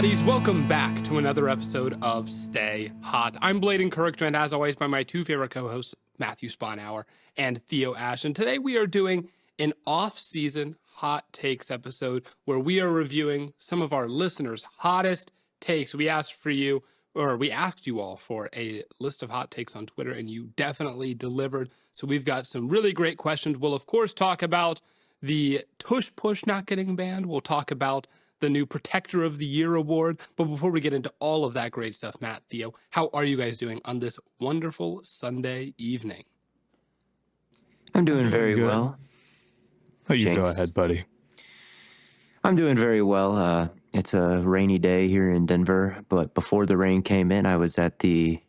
Hotties, welcome back to another episode of Stay Hot. I'm Blaiden, joined as always by my two favorite co-hosts, Matthew Sponhour and Theo Ash. And today we are doing an off-season Hot Takes episode where we are reviewing some of our listeners' hottest takes. We asked you all for a list of hot takes on Twitter, and you definitely delivered. So we've got some really great questions. We'll, of course, talk about the Tushpush not getting banned. We'll talk about the new Protector of the Year award. But before we get into all of that great stuff, Matt, Theo, how are you guys doing on this wonderful Sunday evening? I'm doing very well. Oh, you go ahead, buddy. I'm doing very well. It's a rainy day here in Denver, but before the rain came in, I was at the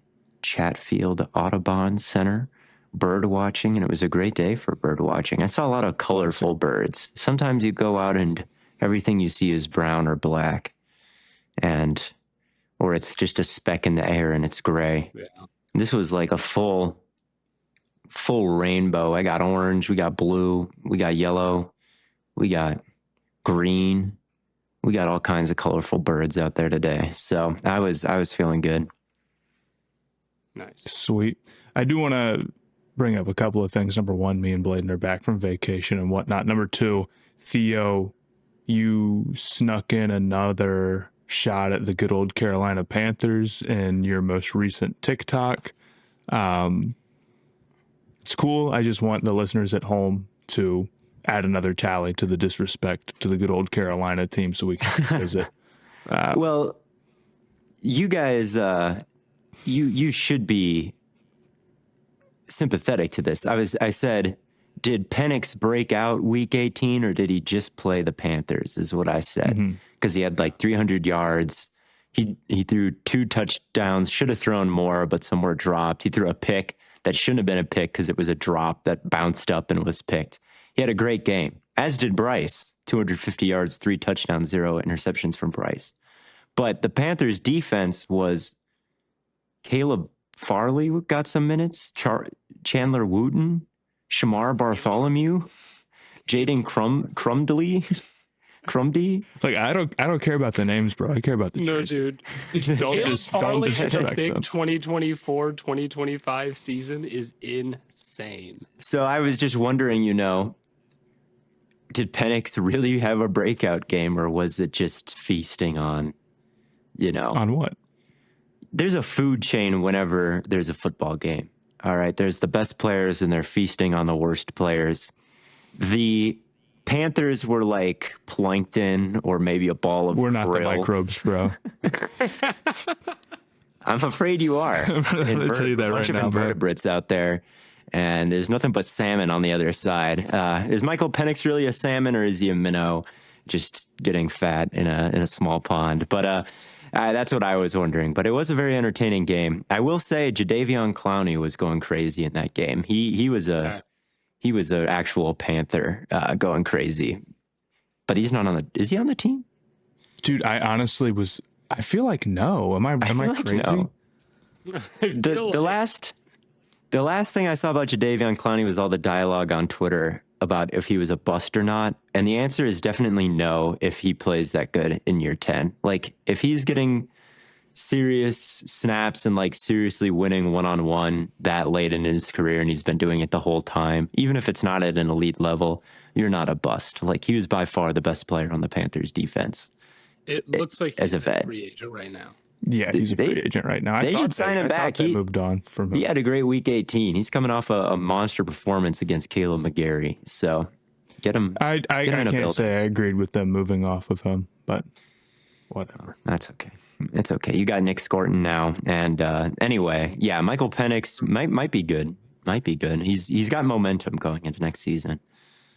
Chatfield Audubon Center bird watching, and it was a great day for bird watching. I saw a lot of colorful birds. Sometimes you go out and everything you see is brown or black, or it's just a speck in the air and it's gray. Yeah. This was like a full rainbow. I got orange, we got blue, we got yellow, we got green. We got all kinds of colorful birds out there today. So I was feeling good. Nice. Sweet. I do want to bring up a couple of things. Number one, me and Blaiden are back from vacation and whatnot. Number two, Theo, you snuck in another shot at the good old Carolina Panthers in your most recent TikTok. It's cool. I just want the listeners at home to add another tally to the disrespect to the good old Carolina team so we can visit. Well, you guys, you should be sympathetic to this. I said, did Penix break out week 18 or did he just play the Panthers is what I said. Because he had like 300 yards. He threw 2 touchdowns, should have thrown more, but some were dropped. He threw a pick that shouldn't have been a pick because it was a drop that bounced up and was picked. He had a great game, as did Bryce. 250 yards, 3 touchdowns, 0 interceptions from Bryce. But the Panthers' defense was Caleb Farley got some minutes, Chandler Wooten, Shamar Bartholomew, Jaden Crumdy. Like I don't care about the names, bro. I care about the No, jersey. dude. don't disrespect big them. 2024-2025 season is insane. So I was just wondering, did Penix really have a breakout game, or was it just feasting on, On what? There's a food chain whenever there's a football game. All right, there's the best players, and they're feasting on the worst players. The Panthers were like plankton or maybe a ball of We're not krill. the microbes, bro. I'm afraid you are. I'm going to tell you that right now. Invertebrates out there, and there's nothing but salmon on the other side. Is Michael Penix really a salmon, or is he a minnow just getting fat in a small pond? But that's what I was wondering. But it was a very entertaining game. I will say Jadeveon Clowney was going crazy in that game. He was an actual Panther going crazy. But he's not on the. Is he on the team? Dude, I honestly was. I feel like no. Am I crazy? No. The last thing I saw about Jadeveon Clowney was all the dialogue on Twitter about if he was a bust or not. And the answer is definitely no if he plays that good in year 10. Like, if he's getting serious snaps and, like, seriously winning one-on-one that late in his career, and he's been doing it the whole time, even if it's not at an elite level, you're not a bust. Like, he was by far the best player on the Panthers defense. It looks like he's he's a a free agent right now. Yeah, he's a free agent right now. They should sign him back. He moved on from him. He had a great week 18. He's coming off a monster performance against Caleb McGarry. So get him. I can't say I agreed with them moving off of him, but whatever. That's okay. It's okay. You got Nick Scorton now. And anyway, yeah, Michael Penix might be good. Might be good. He's got momentum going into next season.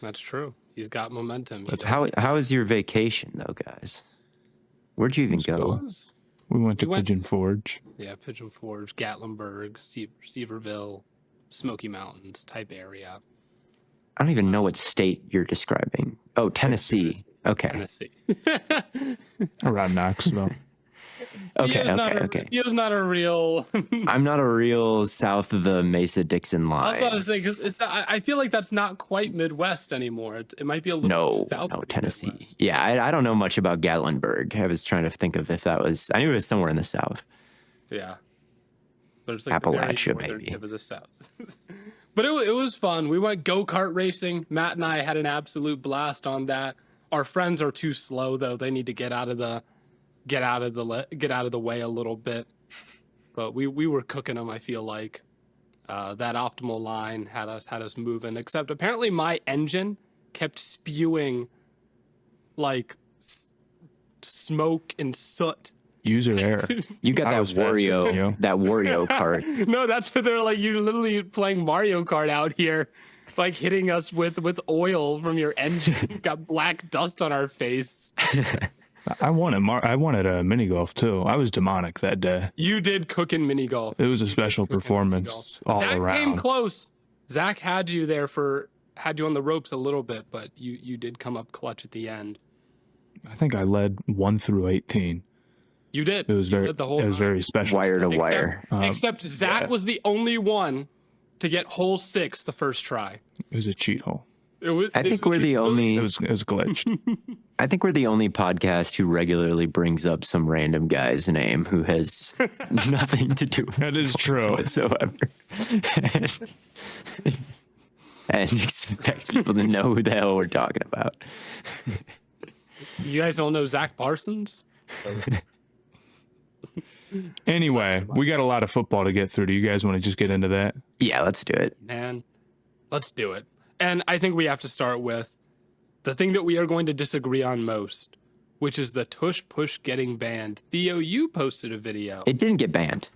That's true. He's got momentum. How is your vacation though, guys? Where'd you even go? We went to Pigeon Forge. Yeah, Pigeon Forge, Gatlinburg, Seaverville, Smoky Mountains type area. I don't even know what state you're describing. Oh, Tennessee. Okay. Tennessee. Around Knoxville. Okay. Theo's not a real. I'm not a real south of the Mesa-Dixon line. I was about to say, because I feel like that's not quite Midwest anymore. It might be a little south of Tennessee. Midwest. Yeah, I don't know much about Gatlinburg. I was trying to think of if that was. I knew it was somewhere in the south. Yeah, but it's like Appalachia, the very northern tip of the south. But it was fun. We went go-kart racing. Matt and I had an absolute blast on that. Our friends are too slow though. They need to get out of the way a little bit. But we were cooking them. I feel like that optimal line had us moving. Except apparently my engine kept spewing like smoke and soot. User error. You got that Wario kart. No, that's what they're like. You're literally playing Mario Kart out here, like hitting us with oil from your engine. Got black dust on our face. I wanted a mini golf too. I was demonic that day. You did cook in mini golf. It was a special performance all Zach around. Came close. Zach had you on the ropes a little bit, but you did come up clutch at the end. I think I led 1 through 18. You did. It was very special. Wire to wire. Except Zach was the only one to get hole 6 the first try. It was a cheat hole. I think we're the only. It was glitched. I think we're the only podcast who regularly brings up some random guy's name who has nothing to do with that is true whatsoever, and expects people to know who the hell we're talking about. You guys don't know Zach Parsons? Anyway, we got a lot of football to get through. Do you guys want to just get into that? Yeah, let's do it. Man, let's do it. And I think we have to start with the thing that we are going to disagree on most, which is the Tushpush getting banned. Theo, you posted a video. It didn't get banned.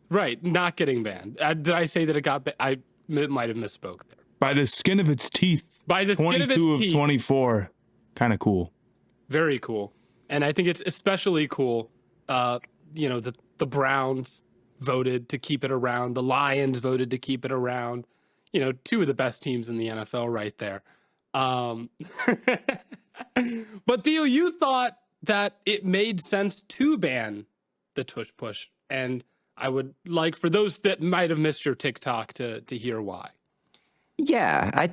Right, not getting banned. Did I say that it got banned? I might have misspoke there. By the skin of its teeth. By the skin of its teeth. 22 of 24. Kind of cool. Very cool. And I think it's especially cool, the Browns voted to keep it around. The Lions voted to keep it around. 2 of the best teams in the NFL right there. But Theo, you thought that it made sense to ban the Tushpush. And I would like for those that might have missed your TikTok to hear why. Yeah,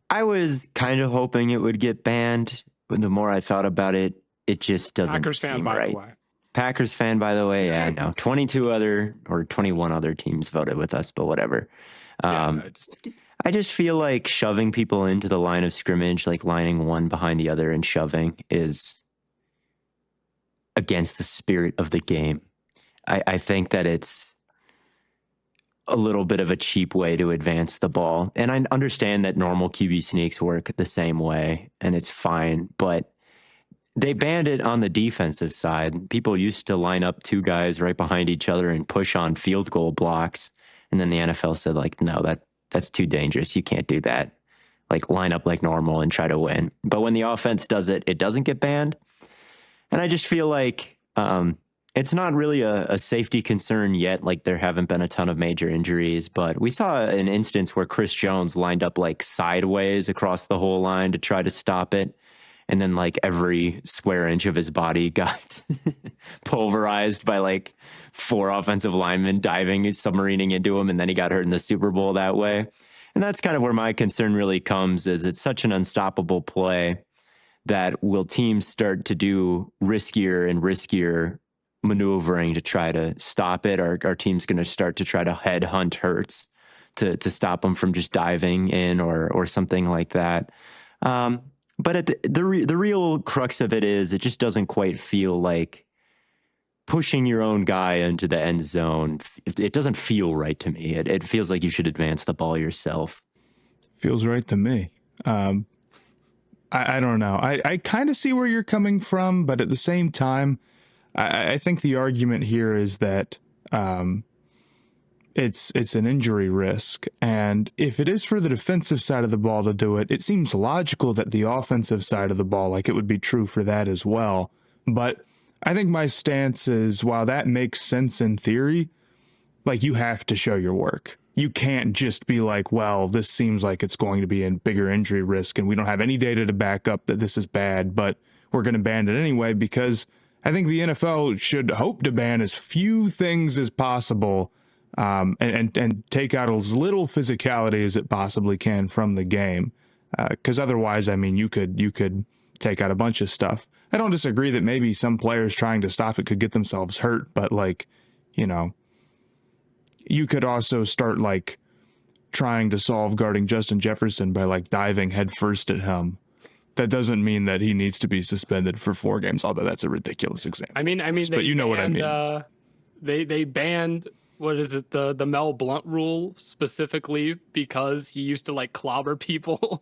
I was kind of hoping it would get banned, but the more I thought about it, it just doesn't Packers seem fan, by right. the way. Packers fan, by the way. Yeah, no, 21 other teams voted with us, but whatever. I just feel like shoving people into the line of scrimmage, like lining one behind the other and shoving, is against the spirit of the game. I think that it's a little bit of a cheap way to advance the ball. And I understand that normal QB sneaks work the same way, and it's fine, but they banned it on the defensive side. People used to line up 2 guys right behind each other and push on field goal blocks. And then the NFL said, like, no, that's too dangerous. You can't do that. Like, line up like normal and try to win. But when the offense does it, it doesn't get banned. And I just feel like it's not really a safety concern yet. Like, there haven't been a ton of major injuries. But we saw an instance where Chris Jones lined up, like, sideways across the whole line to try to stop it. And then, like, every square inch of his body got pulverized by, like, 4 offensive linemen diving, submarining into him, and then he got hurt in the Super Bowl that way. And that's kind of where my concern really comes, is it's such an unstoppable play that will teams start to do riskier and riskier maneuvering to try to stop it? Are teams going to start to try to headhunt Hurts to stop him from just diving in or something like that? But at the real crux of it is, it just doesn't quite feel like pushing your own guy into the end zone. It doesn't feel right to me. It feels like you should advance the ball yourself. Feels right to me. I don't know. I kind of see where you're coming from, but at the same time, I think the argument here is that it's an injury risk. And if it is for the defensive side of the ball to do it, it seems logical that the offensive side of the ball, like, it would be true for that as well. But I think my stance is, while that makes sense in theory, like, you have to show your work. You can't just be like, well, this seems like it's going to be a bigger injury risk and we don't have any data to back up that this is bad, but we're going to ban it anyway, because I think the NFL should hope to ban as few things as possible, and take out as little physicality as it possibly can from the game. Because otherwise, I mean, you could take out a bunch of stuff. I don't disagree that maybe some players trying to stop it could get themselves hurt, but like, you know, you could also start like trying to solve guarding Justin Jefferson by like diving headfirst at him. That doesn't mean that he needs to be suspended for 4 games, although that's a ridiculous example. I mean, but you know what I mean. They banned, what is it, the Mel Blount rule specifically because he used to like clobber people.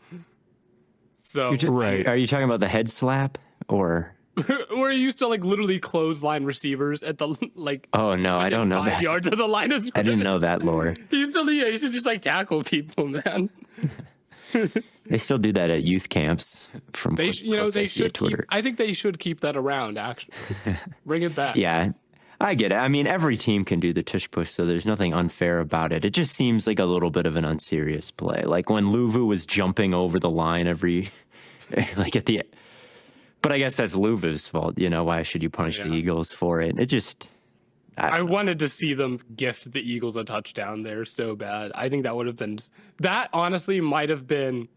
So right. Are you talking about the head slap or? Or he used to like literally clothesline receivers at the like. Oh no, I don't know 5 that. yards of the line of scrimmage. I didn't know that lore. He used to just like tackle people, man. They still do that at youth camps. From They should Twitter. I think they should keep that around. Actually, bring it back. Yeah, I get it. I mean, every team can do the tush push, so there's nothing unfair about it. It just seems like a little bit of an unserious play. Like when Luvu was jumping over the line like at the. But I guess that's Luvu's fault. You know, why should you punish the Eagles for it? It just. I wanted to see them gift the Eagles a touchdown there so bad. I think that would have been, that honestly might have been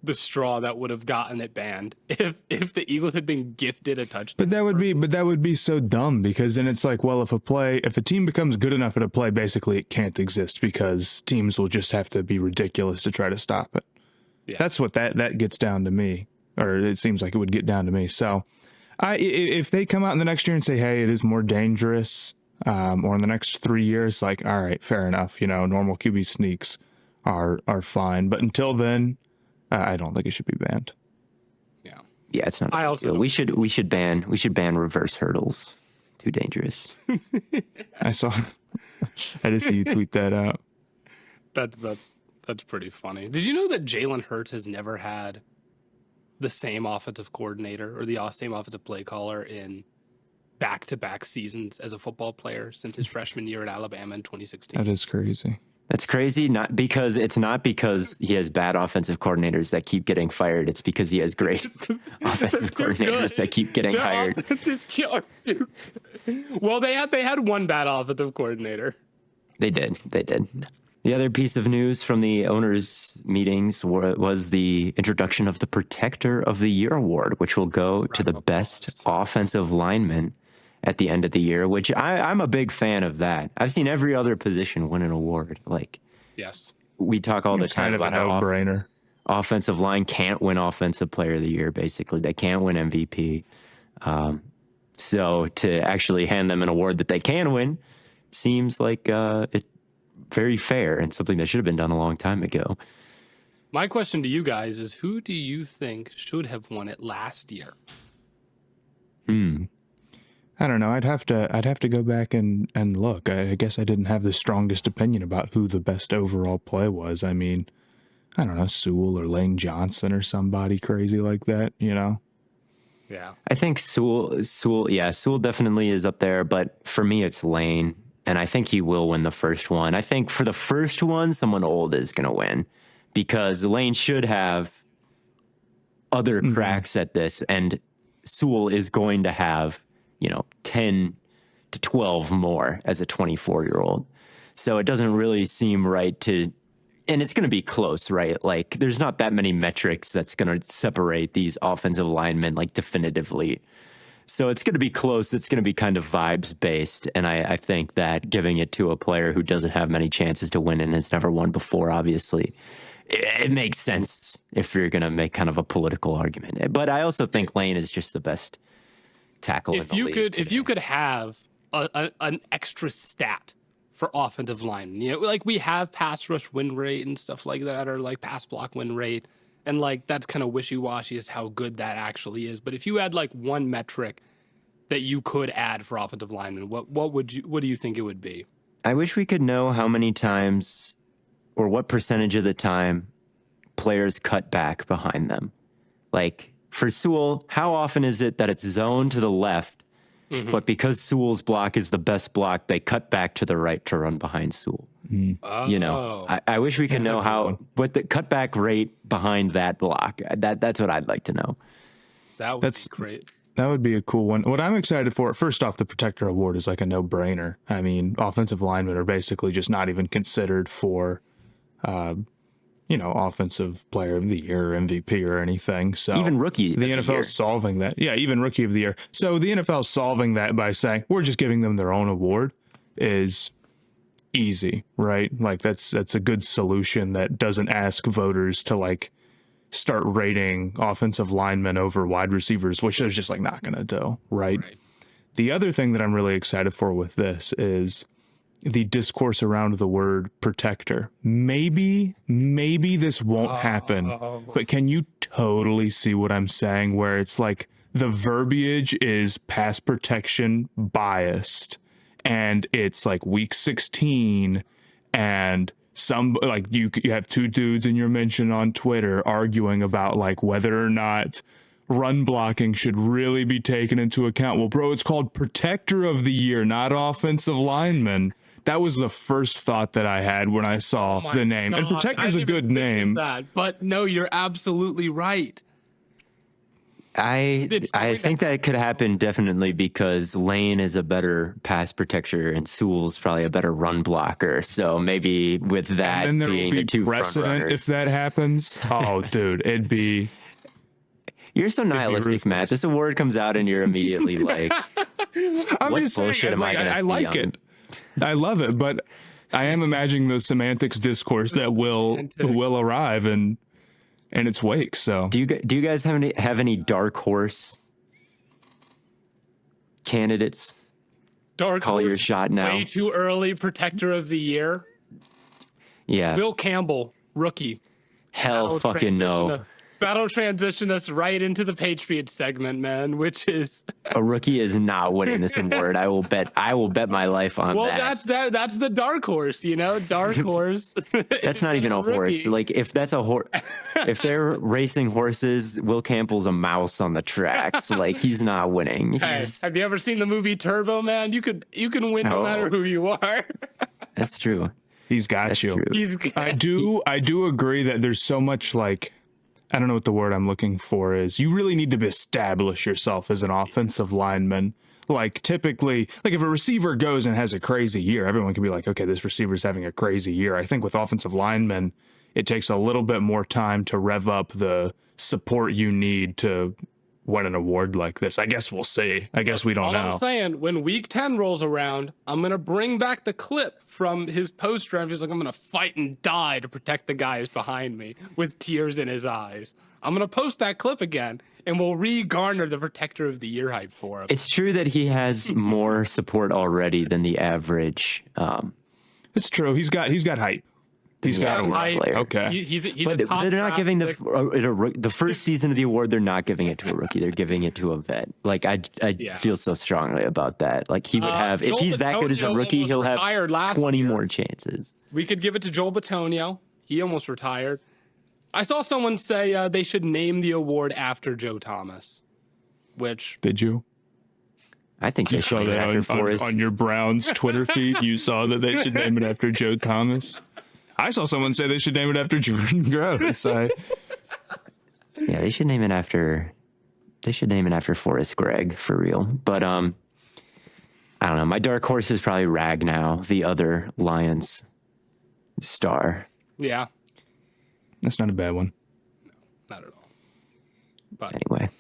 the straw that would have gotten it banned if the Eagles had been gifted a touchdown. But that would be so dumb, because then it's like, well, if a team becomes good enough at a play, basically it can't exist because teams will just have to be ridiculous to try to stop it. Yeah. That's what that gets down to me, or it seems like it would get down to me. So if they come out in the next year and say, hey, it is more dangerous, or in the next 3 years, like, all right, fair enough. You know, normal QB sneaks are fine. But until then, I don't think it should be banned. Yeah, it's not. We should ban reverse hurdles. Too dangerous. I did see you tweet that out. That's pretty funny. Did you know that Jalen Hurts has never had the same offensive coordinator or the same offensive play caller in back-to-back seasons as a football player since his freshman year at Alabama in 2016? That is crazy. That's crazy. Not because he has bad offensive coordinators that keep getting fired. It's because he has great offensive coordinators that keep getting hired. Is killer too. Well, they had one bad offensive coordinator. They did. The other piece of news from the owners' meetings was the introduction of the Protector of the Year award, which will go to the best offensive lineman at the end of the year, which I'm a big fan of that. I've seen every other position win an award. Like, yes, we talk all the time about how no-brainer. Offensive line can't win Offensive Player of the Year, basically. They can't win MVP. So to actually hand them an award that they can win seems like it very fair and something that should have been done a long time ago. My question to you guys is, who do you think should have won it last year? I don't know. I'd have to go back and look. I guess I didn't have the strongest opinion about who the best overall play was. I mean, I don't know, Sewell or Lane Johnson or somebody crazy like that, you know? Yeah. I think Sewell definitely is up there, but for me it's Lane, and I think he will win the first one. I think for the first one, someone old is going to win because Lane should have other cracks at this, and Sewell is going to have 10 to 12 more as a 24-year-old. So it doesn't really seem right to, and it's going to be close, right? Like there's not that many metrics that's going to separate these offensive linemen like definitively. So it's going to be close. It's going to be kind of vibes based. And I think that giving it to a player who doesn't have many chances to win and has never won before, obviously, it makes sense if you're going to make kind of a political argument. But I also think Lane is just the best tackle in the league today. If you could have an extra stat for offensive line, like we have pass rush win rate and stuff like that, or like pass block win rate, and like that's kind of wishy-washy as how good that actually is. But if you had like one metric that you could add for offensive linemen, what do you think it would be? I wish we could know how many times or what percentage of the time players cut back behind them. Like for Sewell, how often is it that it's zone to the left, but because Sewell's block is the best block, they cut back to the right to run behind Sewell? Oh. I wish we could know what the cutback rate behind that block. That's what I'd like to know. That would be great. That would be a cool one. What I'm excited for, first off, the Protector Award is like a no-brainer. I mean, offensive linemen are basically just not even considered for, offensive player of the year or MVP or anything. So even rookie the NFL is solving that. Yeah, even rookie of the year. So the NFL is solving that by saying, we're just giving them their own award is easy, right? Like that's a good solution that doesn't ask voters to like start rating offensive linemen over wide receivers, which is just like not going to do, right? The other thing that I'm really excited for with this is the discourse around the word protector. Maybe this won't happen, but can you totally see what I'm saying? Where it's like the verbiage is pass protection biased, and it's like week 16, and some like you have two dudes in your mention on Twitter arguing about like whether or not run blocking should really be taken into account. Well, bro, it's called Protector of the Year, not offensive lineman. That was the first thought that I had when I saw the name. And Protector's a good name. But no, you're absolutely right. I think that could happen definitely because Lane is a better pass protector and Sewell's probably a better run blocker. So maybe with that and then there being will be the two precedent if that happens. Oh, dude, it'd be. You're so nihilistic, Matt. This award comes out and you're immediately like, I'm just saying, I like it. I love it, but I am imagining the semantics discourse that will arrive in its wake. So, do you guys have any dark horse candidates? Call your shot now. Way too early. Protector of the Year. Yeah. Will Campbell, rookie. Hell fucking no. That'll transition us right into the Patriots segment, man, which is a rookie is not winning this award. I will bet my life on that. Well, that's the dark horse, dark horse. That's not even a horse. Like if that's a horse, if they're racing horses, Will Campbell's a mouse on the tracks. Like he's not winning. Hey, have you ever seen the movie Turbo, man? You can win no matter who you are. That's true. He's got you. I do agree that there's so much like. I don't know what the word I'm looking for is. You really need to establish yourself as an offensive lineman. Like typically, like if a receiver goes and has a crazy year, everyone can be like, okay, this receiver's having a crazy year. I think with offensive linemen, it takes a little bit more time to rev up the support you need to win an award like this. I guess we'll see. I guess we don't know. I'm saying, when week 10 rolls around, I'm going to bring back the clip from his post round. He's like, I'm going to fight and die to protect the guys behind me with tears in his eyes. I'm going to post that clip again, and we'll re-garner the Protector of the Year hype for him. It's true that he has more support already than the average. It's true. He's got hype. He's got a player. Okay. He's but they're not giving the first season of the award. They're not giving it to a rookie. They're giving it to a vet. Like I feel so strongly about that. Like he would have, if he's that good as a rookie, he'll have 20 more chances. We could give it to Joel Bitonio. He almost retired. I saw someone say they should name the award after Joe Thomas. Which did you? I think they should name it after on your Browns Twitter feed. You saw that they should name it after Joe Thomas. I saw someone say they should name it after Jordan Gross. Yeah, they should name it after Forrest Gregg for real. But I don't know. My dark horse is probably Ragnow, the other Lions star. Yeah. That's not a bad one. No, not at all. But anyway.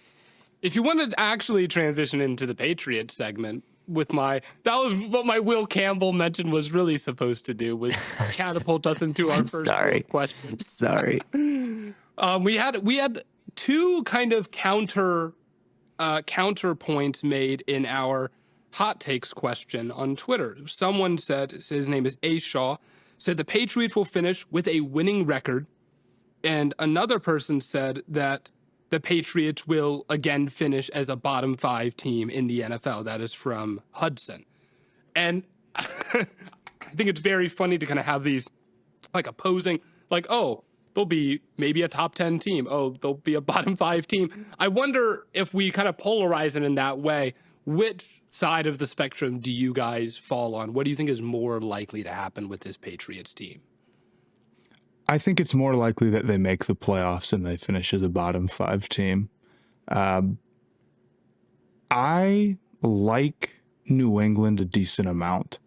If you want to actually transition into the Patriots segment, that was what my Will Campbell mention was really supposed to do, was catapult us into our first question. Sorry. We had two kind of counterpoints made in our hot takes question on Twitter. Someone said, his name is A. Shaw, said the Patriots will finish with a winning record. And another person said that the Patriots will again finish as a bottom 5 team in the NFL. That is from Hudson. And I think it's very funny to kind of have these like opposing, like, oh, they'll be maybe a top 10 team. Oh, they'll be a bottom 5 team. I wonder if we kind of polarize it in that way, which side of the spectrum do you guys fall on? What do you think is more likely to happen with this Patriots team? I think it's more likely that they make the playoffs and they finish as a bottom 5 team. I like New England a decent amount.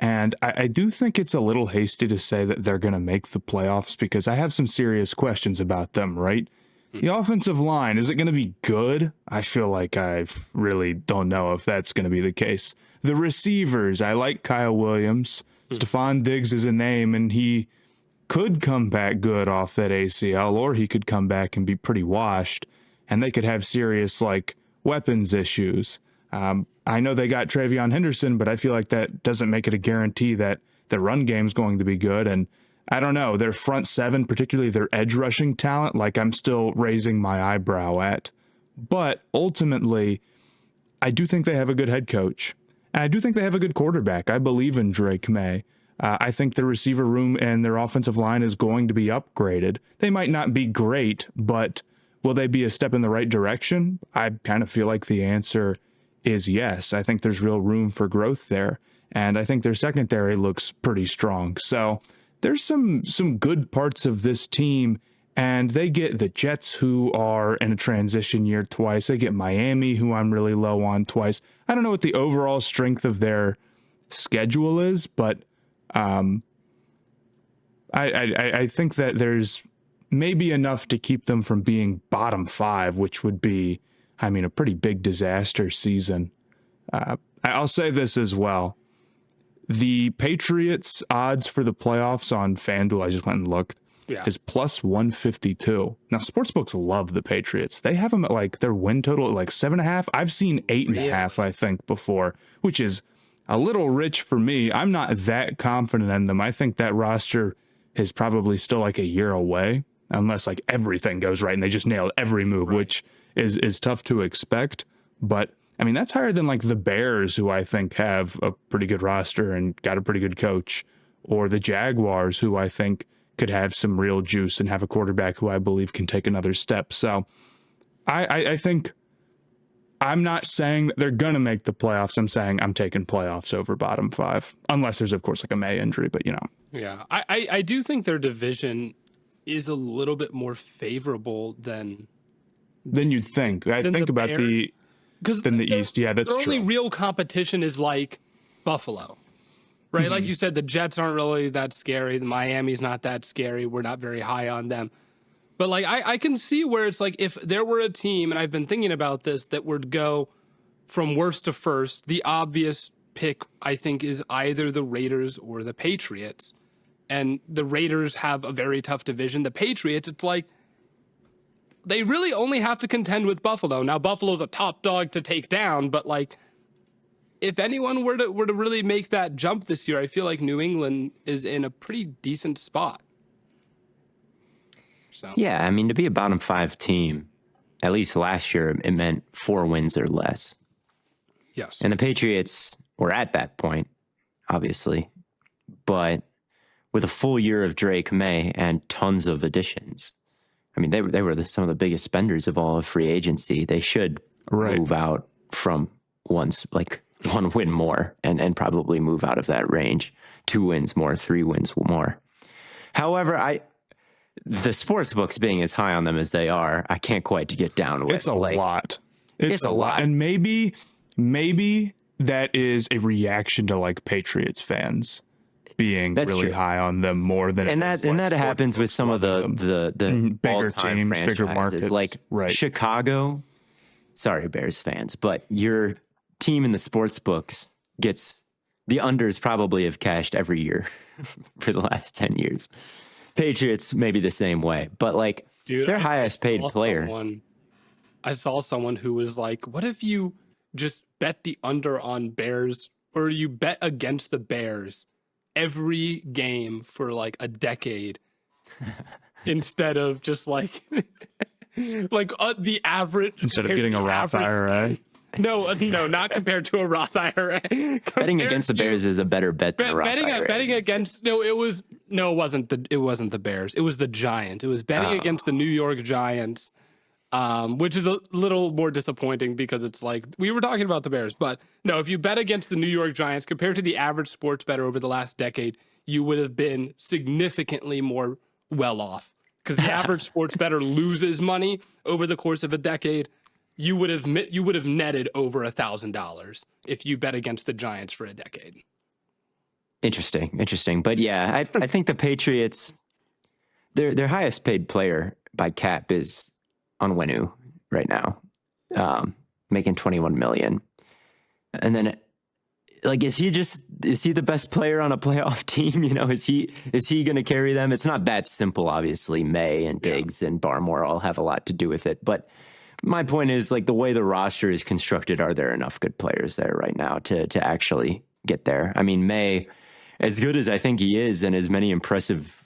And I do think it's a little hasty to say that they're going to make the playoffs because I have some serious questions about them, right? The offensive line, is it going to be good? I feel like I really don't know if that's going to be the case. The receivers, I like Kyle Williams. Stephon Diggs is a name, and he could come back good off that ACL, or he could come back and be pretty washed, and they could have serious, like, weapons issues. I know they got Travion Henderson, but I feel like that doesn't make it a guarantee that the run game's going to be good. And I don't know, their front seven, particularly their edge rushing talent, like I'm still raising my eyebrow at. But ultimately, I do think they have a good head coach. And I do think they have a good quarterback. I believe in Drake May. I think the receiver room and their offensive line is going to be upgraded. They might not be great, but will they be a step in the right direction? I kind of feel like the answer is yes. I think there's real room for growth there. And I think their secondary looks pretty strong. So there's some good parts of this team. And they get the Jets, who are in a transition year twice. They get Miami, who I'm really low on, twice. I don't know what the overall strength of their schedule is, but I think that there's maybe enough to keep them from being bottom five, which would be, I mean, a pretty big disaster season. I'll say this as well. The Patriots odds for the playoffs on FanDuel, I just went and looked, is plus 152. Now, sportsbooks love the Patriots. They have them at like their win total at like 7.5. I've seen 8.5, I think, before, which is a little rich for me. I'm not that confident in them. I think that roster is probably still like a year away, unless like everything goes right and they just nailed every move, which is tough to expect. But I mean, that's higher than like the Bears, who I think have a pretty good roster and got a pretty good coach, or the Jaguars, who I think could have some real juice and have a quarterback who I believe can take another step. So I think I'm not saying that they're going to make the playoffs. I'm saying I'm taking playoffs over bottom five, unless there's, of course, like a May injury, but you know. Yeah, I do think their division is a little bit more favorable than you'd think. I think about the East. Yeah, that's true. The only real competition is like Buffalo, right? Mm-hmm. Like you said, the Jets aren't really that scary. The Miami's not that scary. We're not very high on them. But like I can see where it's like if there were a team, and I've been thinking about this, that would go from worst to first, the obvious pick, I think, is either the Raiders or the Patriots. And the Raiders have a very tough division. The Patriots, it's like they really only have to contend with Buffalo. Now, Buffalo's a top dog to take down, but like if anyone were to really make that jump this year, I feel like New England is in a pretty decent spot. So yeah, I mean, to be a bottom five team, at least last year, it meant 4 wins or less. Yes. And the Patriots were at that point, obviously, but with a full year of Drake May and tons of additions. I mean, they were some of the biggest spenders of all of free agency. They should move out from one win more and probably move out of that range. 2 wins more, 3 wins more. However, the sports books being as high on them as they are, I can't quite get down with. It's a lot. It's a lot. And maybe that is a reaction to like Patriots fans being really high on them more than that happens with some of the bigger teams, bigger markets, like Chicago. Sorry, Bears fans, but your team in the sports books gets the unders probably have cashed every year for the last 10 years. Patriots maybe the same way, but like their highest paid player. I saw someone who was like, "What if you just bet the under on Bears, or you bet against the Bears every game for like a decade instead of just like the average, instead of getting a Roth IRA." No, not compared to a Roth IRA. Betting against the Bears is a better bet than a Roth IRA. Betting against it wasn't the Bears. It was the Giants. It was betting against the New York Giants, which is a little more disappointing because it's like we were talking about the Bears, but no, if you bet against the New York Giants compared to the average sports bettor over the last decade, you would have been significantly more well off because the average sports bettor loses money over the course of a decade. you would have netted over $1,000 if you bet against the Giants for a decade. Interesting. But yeah, I think the Patriots, their highest paid player by cap is Onwenu right now, making $21 million. And then, like, is he the best player on a playoff team? You know, is he going to carry them? It's not that simple. Obviously, May and Diggs and Barmore all have a lot to do with it. But my point is, like, the way the roster is constructed, are there enough good players there right now to actually get there? I mean, May, as good as I think he is, and as many impressive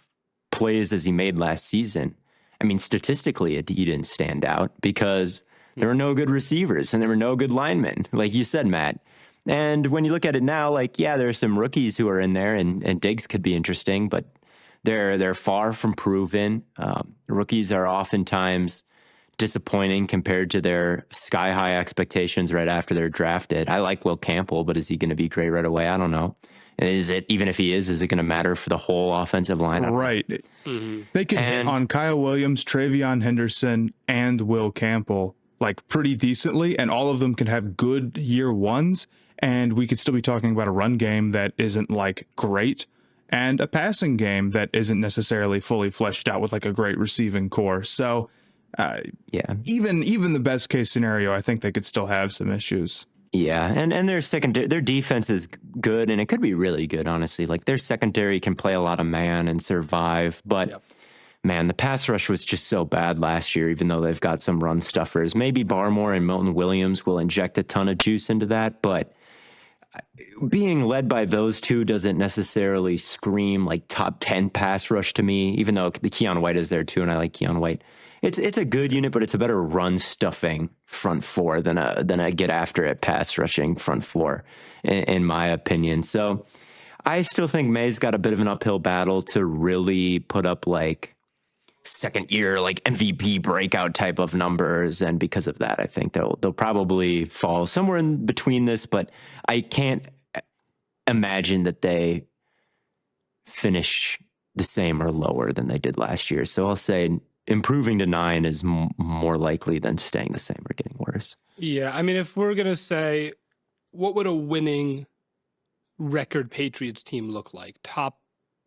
plays as he made last season, I mean, statistically, he didn't stand out because there were no good receivers and there were no good linemen, like you said, Matt. And when you look at it now, like, yeah, there are some rookies who are in there, and Diggs could be interesting, but they're far from proven. Rookies are oftentimes disappointing compared to their sky-high expectations right after they're drafted. I like Will Campbell, but is he going to be great right away? I don't know. Is it, even if he is it going to matter for the whole offensive line? Right. Mm-hmm. They could hit on Kyle Williams, Travion Henderson, and Will Campbell like pretty decently, and all of them can have good year ones, and we could still be talking about a run game that isn't like great, and a passing game that isn't necessarily fully fleshed out with like a great receiving core. So even the best case scenario, I think they could still have some issues. Yeah, and their defense is good, and it could be really good, honestly. Like, their secondary can play a lot of man and survive, but man, the pass rush was just so bad last year, even though they've got some run stuffers. Maybe Barmore and Milton Williams will inject a ton of juice into that, but being led by those two doesn't necessarily scream like top 10 pass rush to me, even though the Keon White is there too, and I like Keon White. It's a good unit, but it's a better run stuffing front four than a get after it pass rushing front four, in my opinion. So I still think May's got a bit of an uphill battle to really put up like second year, like MVP breakout type of numbers. And because of that, I think they'll probably fall somewhere in between this, but I can't imagine that they finish the same or lower than they did last year. So I'll say improving to 9 is more likely than staying the same or getting worse. Yeah, I mean, if we're going to say, what would a winning record Patriots team look like? Top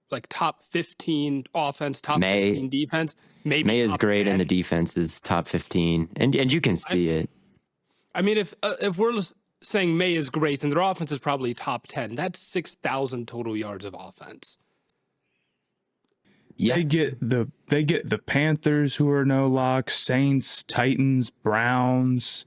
15 offense, top 15 defense? Maybe May is great 10. and the defense is top 15. And you can see it. I mean, if we're saying May is great, then their offense is probably top 10. That's 6,000 total yards of offense. Yeah. They get the Panthers, who are no lock, Saints, Titans, Browns.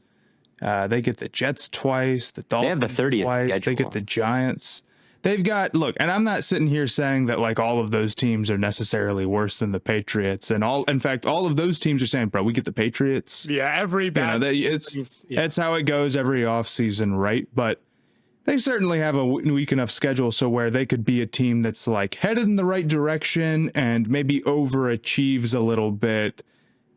They get the Jets twice, the Dolphins. They have the 30th twice. schedule. They get the Giants. They've got, look, and I'm not sitting here saying that like all of those teams are necessarily worse than the Patriots, and in fact, all of those teams are saying, bro, we get the Patriots. Yeah, every bad. It's how it goes every offseason, right? But they certainly have a weak enough schedule so where they could be a team that's like headed in the right direction and maybe overachieves a little bit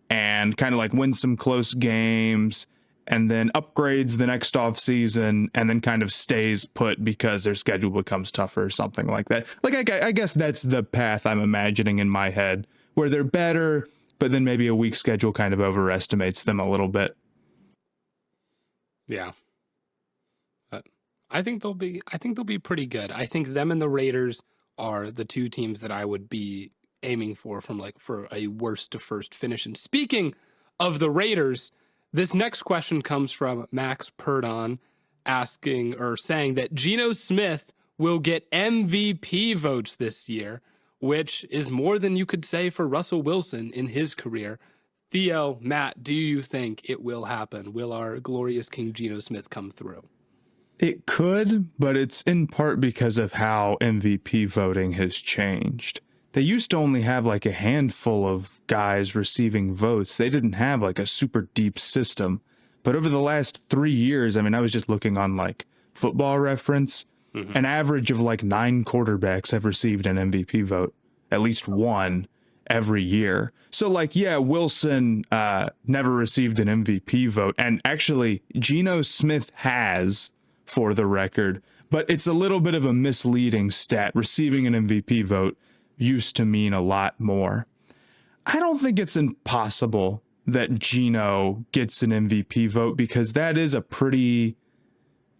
and kind of like wins some close games and then upgrades the next offseason and then kind of stays put because their schedule becomes tougher or something like that. Like, I guess that's the path I'm imagining in my head, where they're better, but then maybe a weak schedule kind of overestimates them a little bit. Yeah. I think they'll be pretty good. I think them and the Raiders are the two teams that I would be aiming for a worst to first finish. And speaking of the Raiders, this next question comes from Max Perdon asking or saying that Geno Smith will get MVP votes this year, which is more than you could say for Russell Wilson in his career. Theo, Matt, do you think it will happen? Will our glorious King Geno Smith come through? It could, but it's in part because of how MVP voting has changed. They used to only have like a handful of guys receiving votes. They didn't have like a super deep system. But over the last 3 years, I mean, I was just looking on like Football Reference, an average of like 9 quarterbacks have received an MVP vote, at least one every year. So like, yeah, Wilson never received an MVP vote. And actually, Geno Smith has, for the record, but it's a little bit of a misleading stat. Receiving an MVP vote used to mean a lot more. I don't think it's impossible that Geno gets an MVP vote, because that is a pretty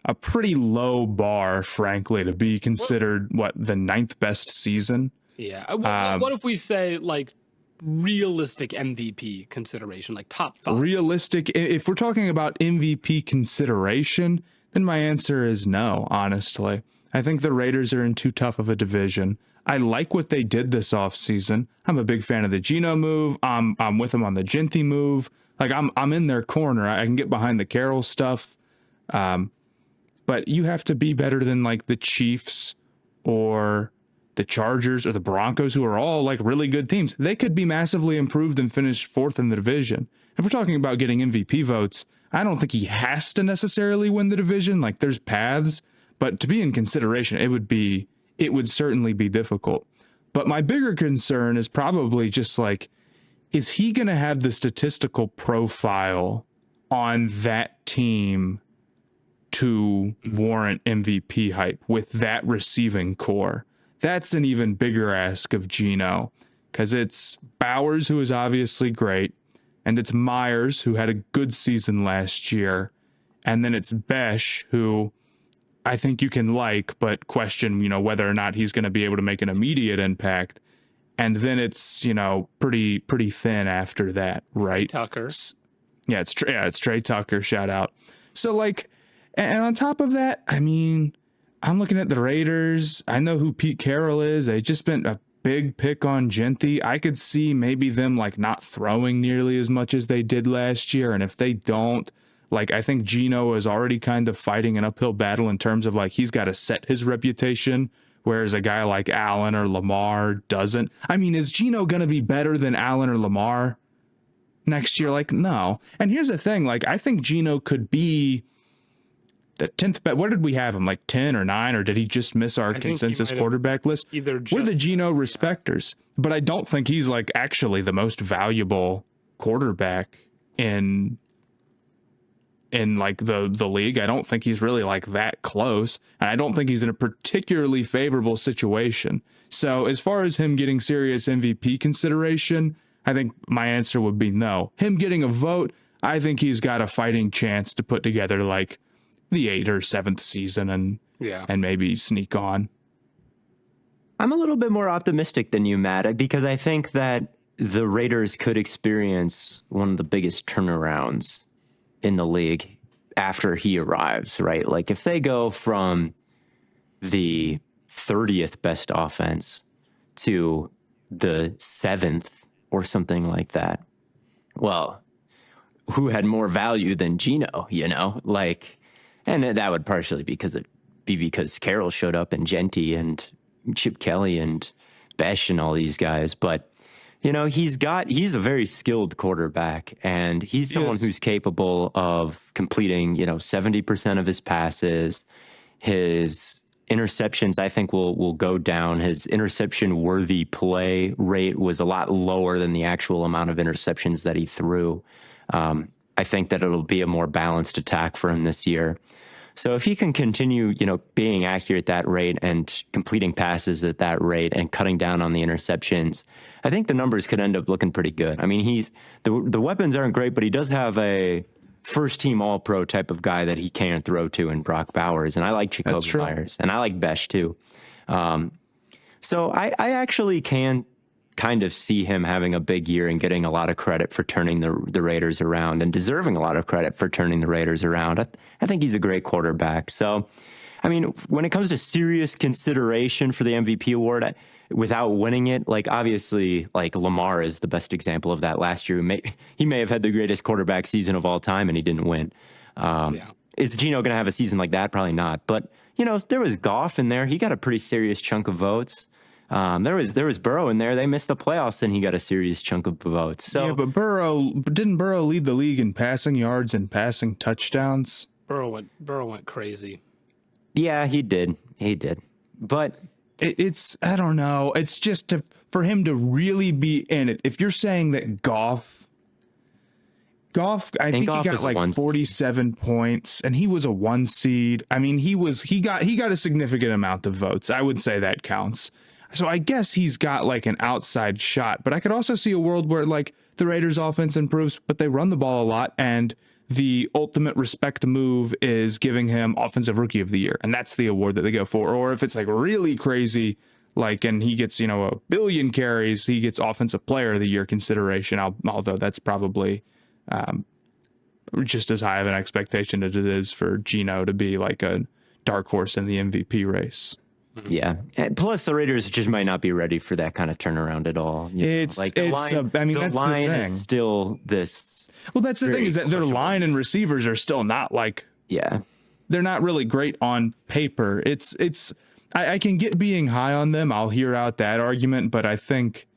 low bar, frankly, to be considered the 9th best season. Yeah. What if we say like realistic MVP consideration, like top 5? Realistic. If we're talking about MVP consideration, then my answer is no, honestly. I think the Raiders are in too tough of a division. I like what they did this offseason. I'm a big fan of the Geno move. I'm with them on the Genty move. Like I'm in their corner. I can get behind the Carroll stuff. But you have to be better than like the Chiefs or the Chargers or the Broncos, who are all like really good teams. They could be massively improved and finish 4th in the division. If we're talking about getting MVP votes, I don't think he has to necessarily win the division. Like there's paths, but to be in consideration, it would certainly be difficult. But my bigger concern is probably just like, is he going to have the statistical profile on that team to warrant MVP hype with that receiving core? That's an even bigger ask of Geno, because it's Bowers, who is obviously great, and it's Myers, who had a good season last year, and then it's Besh, who I think you can like, but question, whether or not he's going to be able to make an immediate impact. And then it's, pretty thin after that, right? Tucker. Yeah, it's Trey Tucker, shout out. So like, and on top of that, I mean, I'm looking at the Raiders. I know who Pete Carroll is. They just spent a big pick on Genty. I could see maybe them like not throwing nearly as much as they did last year. And if they don't, like, I think Geno is already kind of fighting an uphill battle in terms of like, he's got to set his reputation, whereas a guy like Allen or Lamar doesn't. I mean, is Geno going to be better than Allen or Lamar next year? Like, no. And here's the thing, like, I think Geno could be the 10th bet. Where did we have him? Like 10 or 9, or did he just miss our consensus quarterback list? We're the Geno respecters, but I don't think he's like actually the most valuable quarterback in like the league. I don't think he's really like that close, and I don't think he's in a particularly favorable situation. So as far as him getting serious MVP consideration, I think my answer would be no. Him getting a vote, I think he's got a fighting chance to put together like the 8th or 7th season and maybe sneak on. I'm a little bit more optimistic than you, Matt, because I think that the Raiders could experience one of the biggest turnarounds in the league after he arrives, right? Like if they go from the 30th best offense to the 7th or something like that, well, who had more value than Geno, like, and that would partially be because Carroll showed up and Genty and Chip Kelly and Besh and all these guys. But, he's a very skilled quarterback, and he's someone who's capable of completing, 70% of his passes. His interceptions, I think, will go down. His interception worthy play rate was a lot lower than the actual amount of interceptions that he threw. I think that it'll be a more balanced attack for him this year. So if he can continue, being accurate at that rate and completing passes at that rate and cutting down on the interceptions, I think the numbers could end up looking pretty good. I mean, the weapons aren't great, but he does have a first-team All-Pro type of guy that he can throw to in Brock Bowers, and I like Jacoby Myers, and I like Besh too. So I actually can kind of see him having a big year and getting a lot of credit for turning the Raiders around, and deserving a lot of credit for turning the Raiders around. I think he's a great quarterback. So, I mean, when it comes to serious consideration for the MVP award, without winning it, like obviously, like Lamar is the best example of that last year. He may have had the greatest quarterback season of all time and he didn't win. Is Geno going to have a season like that? Probably not. But, there was Goff in there. He got a pretty serious chunk of votes. There was Burrow in there. They missed the playoffs, and he got a serious chunk of the votes. So yeah, but didn't Burrow lead the league in passing yards and passing touchdowns? Burrow went crazy. Yeah, he did. But it's I don't know. It's just for him to really be in it. If you're saying that Goff, I think he got like 47 points, and he was a 1 seed. I mean, he got a significant amount of votes. I would say that counts. So I guess he's got like an outside shot, but I could also see a world where like the Raiders offense improves, but they run the ball a lot, and the ultimate respect move is giving him offensive rookie of the year. And that's the award that they go for. Or if it's like really crazy, like, and he gets, a billion carries, he gets offensive player of the year consideration. Although that's probably just as high of an expectation as it is for Geno to be like a dark horse in the MVP race. Yeah. And plus, the Raiders just might not be ready for that kind of turnaround at all. It's like the line is still this. Well, that's the thing, is that their line and receivers are still not like, they're not really great on paper. I can get being high on them. I'll hear out that argument, but I think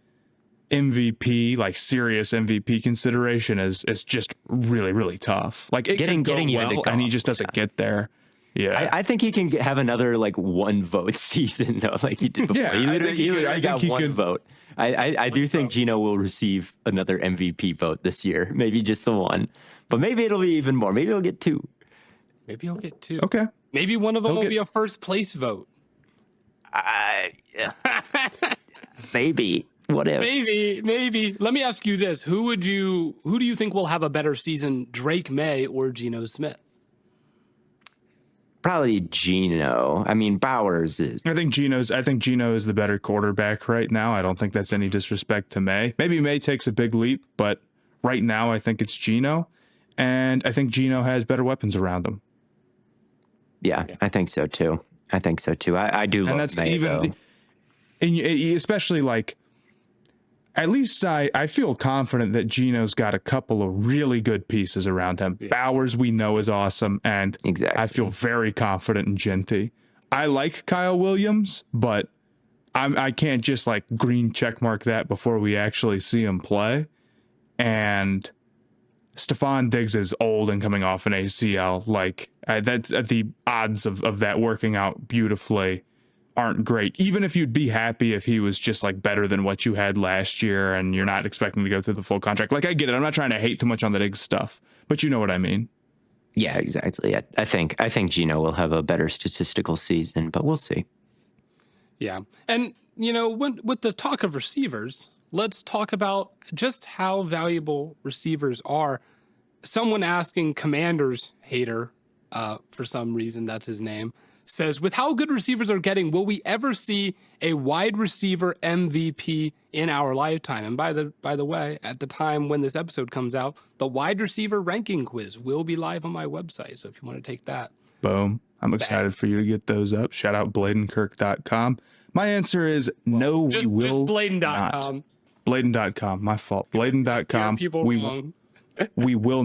MVP, like serious MVP consideration, is just really, really tough. Like it getting well, and he just doesn't get there. Yeah, I think he can have another like one vote season though, like he did before. Yeah, he literally got one vote. I do think Geno will receive another MVP vote this year, maybe just the one, but maybe it'll be even more. Maybe he'll get two. Maybe he'll get two. Okay. Maybe one of them will be a first place vote. Maybe. Whatever. Maybe. Let me ask you this: Who do you think will have a better season, Drake May or Geno Smith? Probably Geno. I mean, Bowers is. I think Geno is the better quarterback right now. I don't think that's any disrespect to May. Maybe May takes a big leap, but right now I think it's Geno, and I think Geno has better weapons around him. Yeah, I think so too. I do love that's May, even, and especially like. At least I feel confident that Geno's got a couple of really good pieces around him. Yeah. Bowers we know is awesome, and I feel very confident in Genty. I like Kyle Williams, but I can't just like green checkmark that before we actually see him play. And Stephon Diggs is old and coming off an ACL. Like that's the odds of that working out beautifully aren't great. Even if you'd be happy if he was just like better than what you had last year and you're not expecting to go through the full contract. Like I get it. I'm not trying to hate too much on the Diggs stuff, but you know what I mean. Yeah, exactly. I think Geno will have a better statistical season, but we'll see. Yeah. And with the talk of receivers, let's talk about just how valuable receivers are. Someone asking Commanders hater, for some reason that's his name, says, with how good receivers are getting, will we ever see a wide receiver MVP in our lifetime? And by the way, at the time when this episode comes out, the wide receiver ranking quiz will be live on my website. So if you want to take that. Boom. I'm excited for you to get those up. Shout out BlaidenKirk.com. My answer is no, we will Blaiden.com. not. Blaiden.com. My fault. Blaiden.com. We will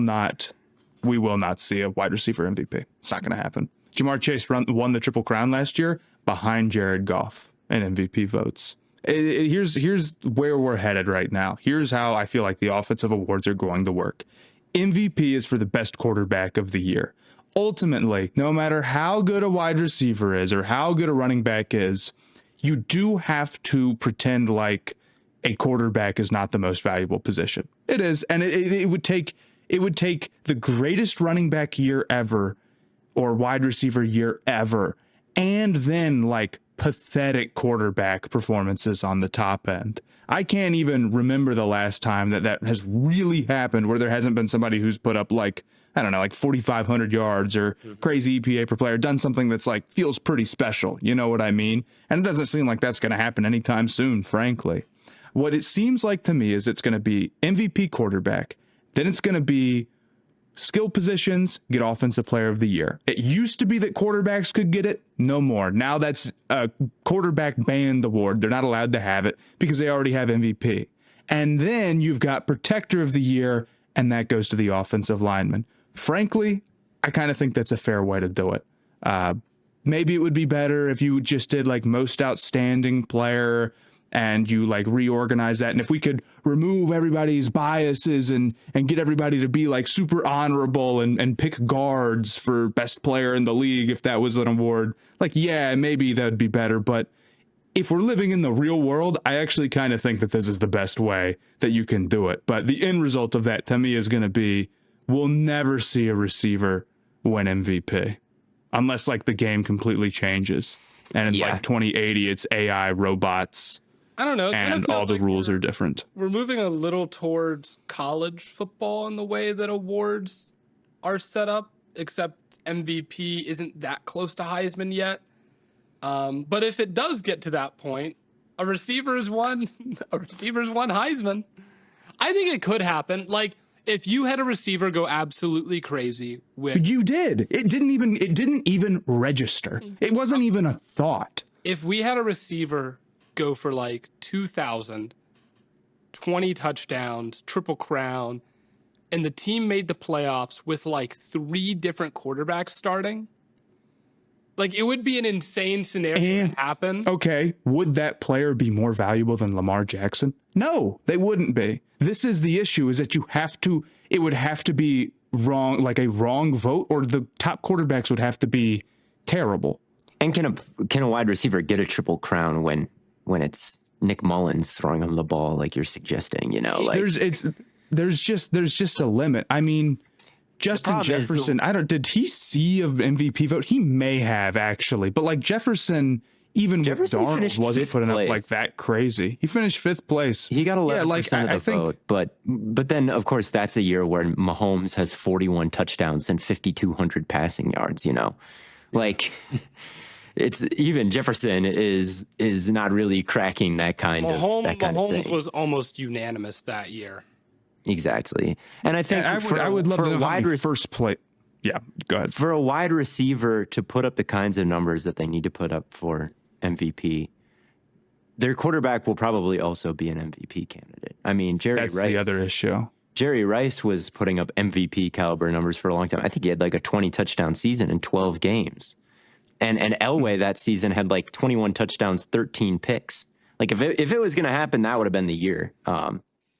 not see a wide receiver MVP. It's not going to happen. Jamar Chase won the Triple Crown last year behind Jared Goff in MVP votes. Here's where we're headed right now. Here's how I feel like the offensive awards are going to work. MVP is for the best quarterback of the year. Ultimately, no matter how good a wide receiver is or how good a running back is, you do have to pretend like a quarterback is not the most valuable position. It is, and it would take the greatest running back year ever or wide receiver year ever, and then like pathetic quarterback performances on the top end. I can't even remember the last time that has really happened where there hasn't been somebody who's put up like 4,500 yards or crazy EPA per player, done something that's like feels pretty special. You know what I mean? And it doesn't seem like that's going to happen anytime soon, frankly. What it seems like to me is it's going to be MVP quarterback, then it's going to be skill positions, get offensive player of the year. It used to be that quarterbacks could get it. No more. Now that's a quarterback banned award. They're not allowed to have it because they already have MVP. And then you've got protector of the year, and that goes to the offensive lineman. Frankly, I kind of think that's a fair way to do it. Maybe it would be better if you just did like most outstanding player and you like reorganize that. And if we could remove everybody's biases and get everybody to be like super honorable and pick guards for best player in the league, if that was an award, like, yeah, maybe that'd be better. But if we're living in the real world, I actually kind of think that this is the best way that you can do it. But the end result of that to me is going to be, we'll never see a receiver win MVP unless like the game completely changes. And in like 2080, it's AI, robots. I don't know. And all the rules are different. We're moving a little towards college football in the way that awards are set up, except MVP isn't that close to Heisman yet. But if it does get to that point, a receiver's won Heisman. I think it could happen. Like, if you had a receiver go absolutely crazy with... You did. It didn't even register. It wasn't even a thought. If we had a receiver go for like 2,000, 20 touchdowns, triple crown, and the team made the playoffs with like 3 different quarterbacks starting, like, it would be an insane scenario to happen. Okay, would that player be more valuable than Lamar Jackson? No, they wouldn't be. This is the issue, is that it would have to be wrong, like a wrong vote, or the top quarterbacks would have to be terrible. And can a wide receiver get a triple crown when it's Nick Mullins throwing him the ball like you're suggesting, you know? Like, there's just a limit. I mean, Justin Jefferson, did he see an MVP vote? He may have, actually. But like Jefferson, with Darnold, wasn't putting up like that crazy. He finished 5th place. He got 11% of the vote. But then, of course, that's a year where Mahomes has 41 touchdowns and 5,200 passing yards, you know? Like, it's even Jefferson is not really cracking that kind of thing. Mahomes was almost unanimous that year. Exactly. And I think I would love to know first play. Yeah, go ahead. For a wide receiver to put up the kinds of numbers that they need to put up for MVP, their quarterback will probably also be an MVP candidate. I mean, That's the other issue. Jerry Rice was putting up MVP caliber numbers for a long time. I think he had like a 20 touchdown season in 12 games. And Elway that season had like 21 touchdowns, 13 picks. Like if it was going to happen, that would have been the year.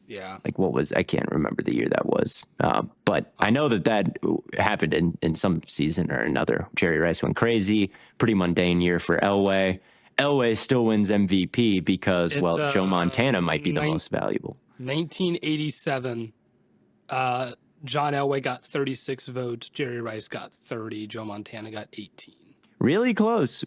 Yeah. Like I can't remember the year that was. But I know that happened in some season or another. Jerry Rice went crazy. Pretty mundane year for Elway. Elway still wins MVP because, Joe Montana might be the most valuable. 1987, John Elway got 36 votes. Jerry Rice got 30. Joe Montana got 18. Really close.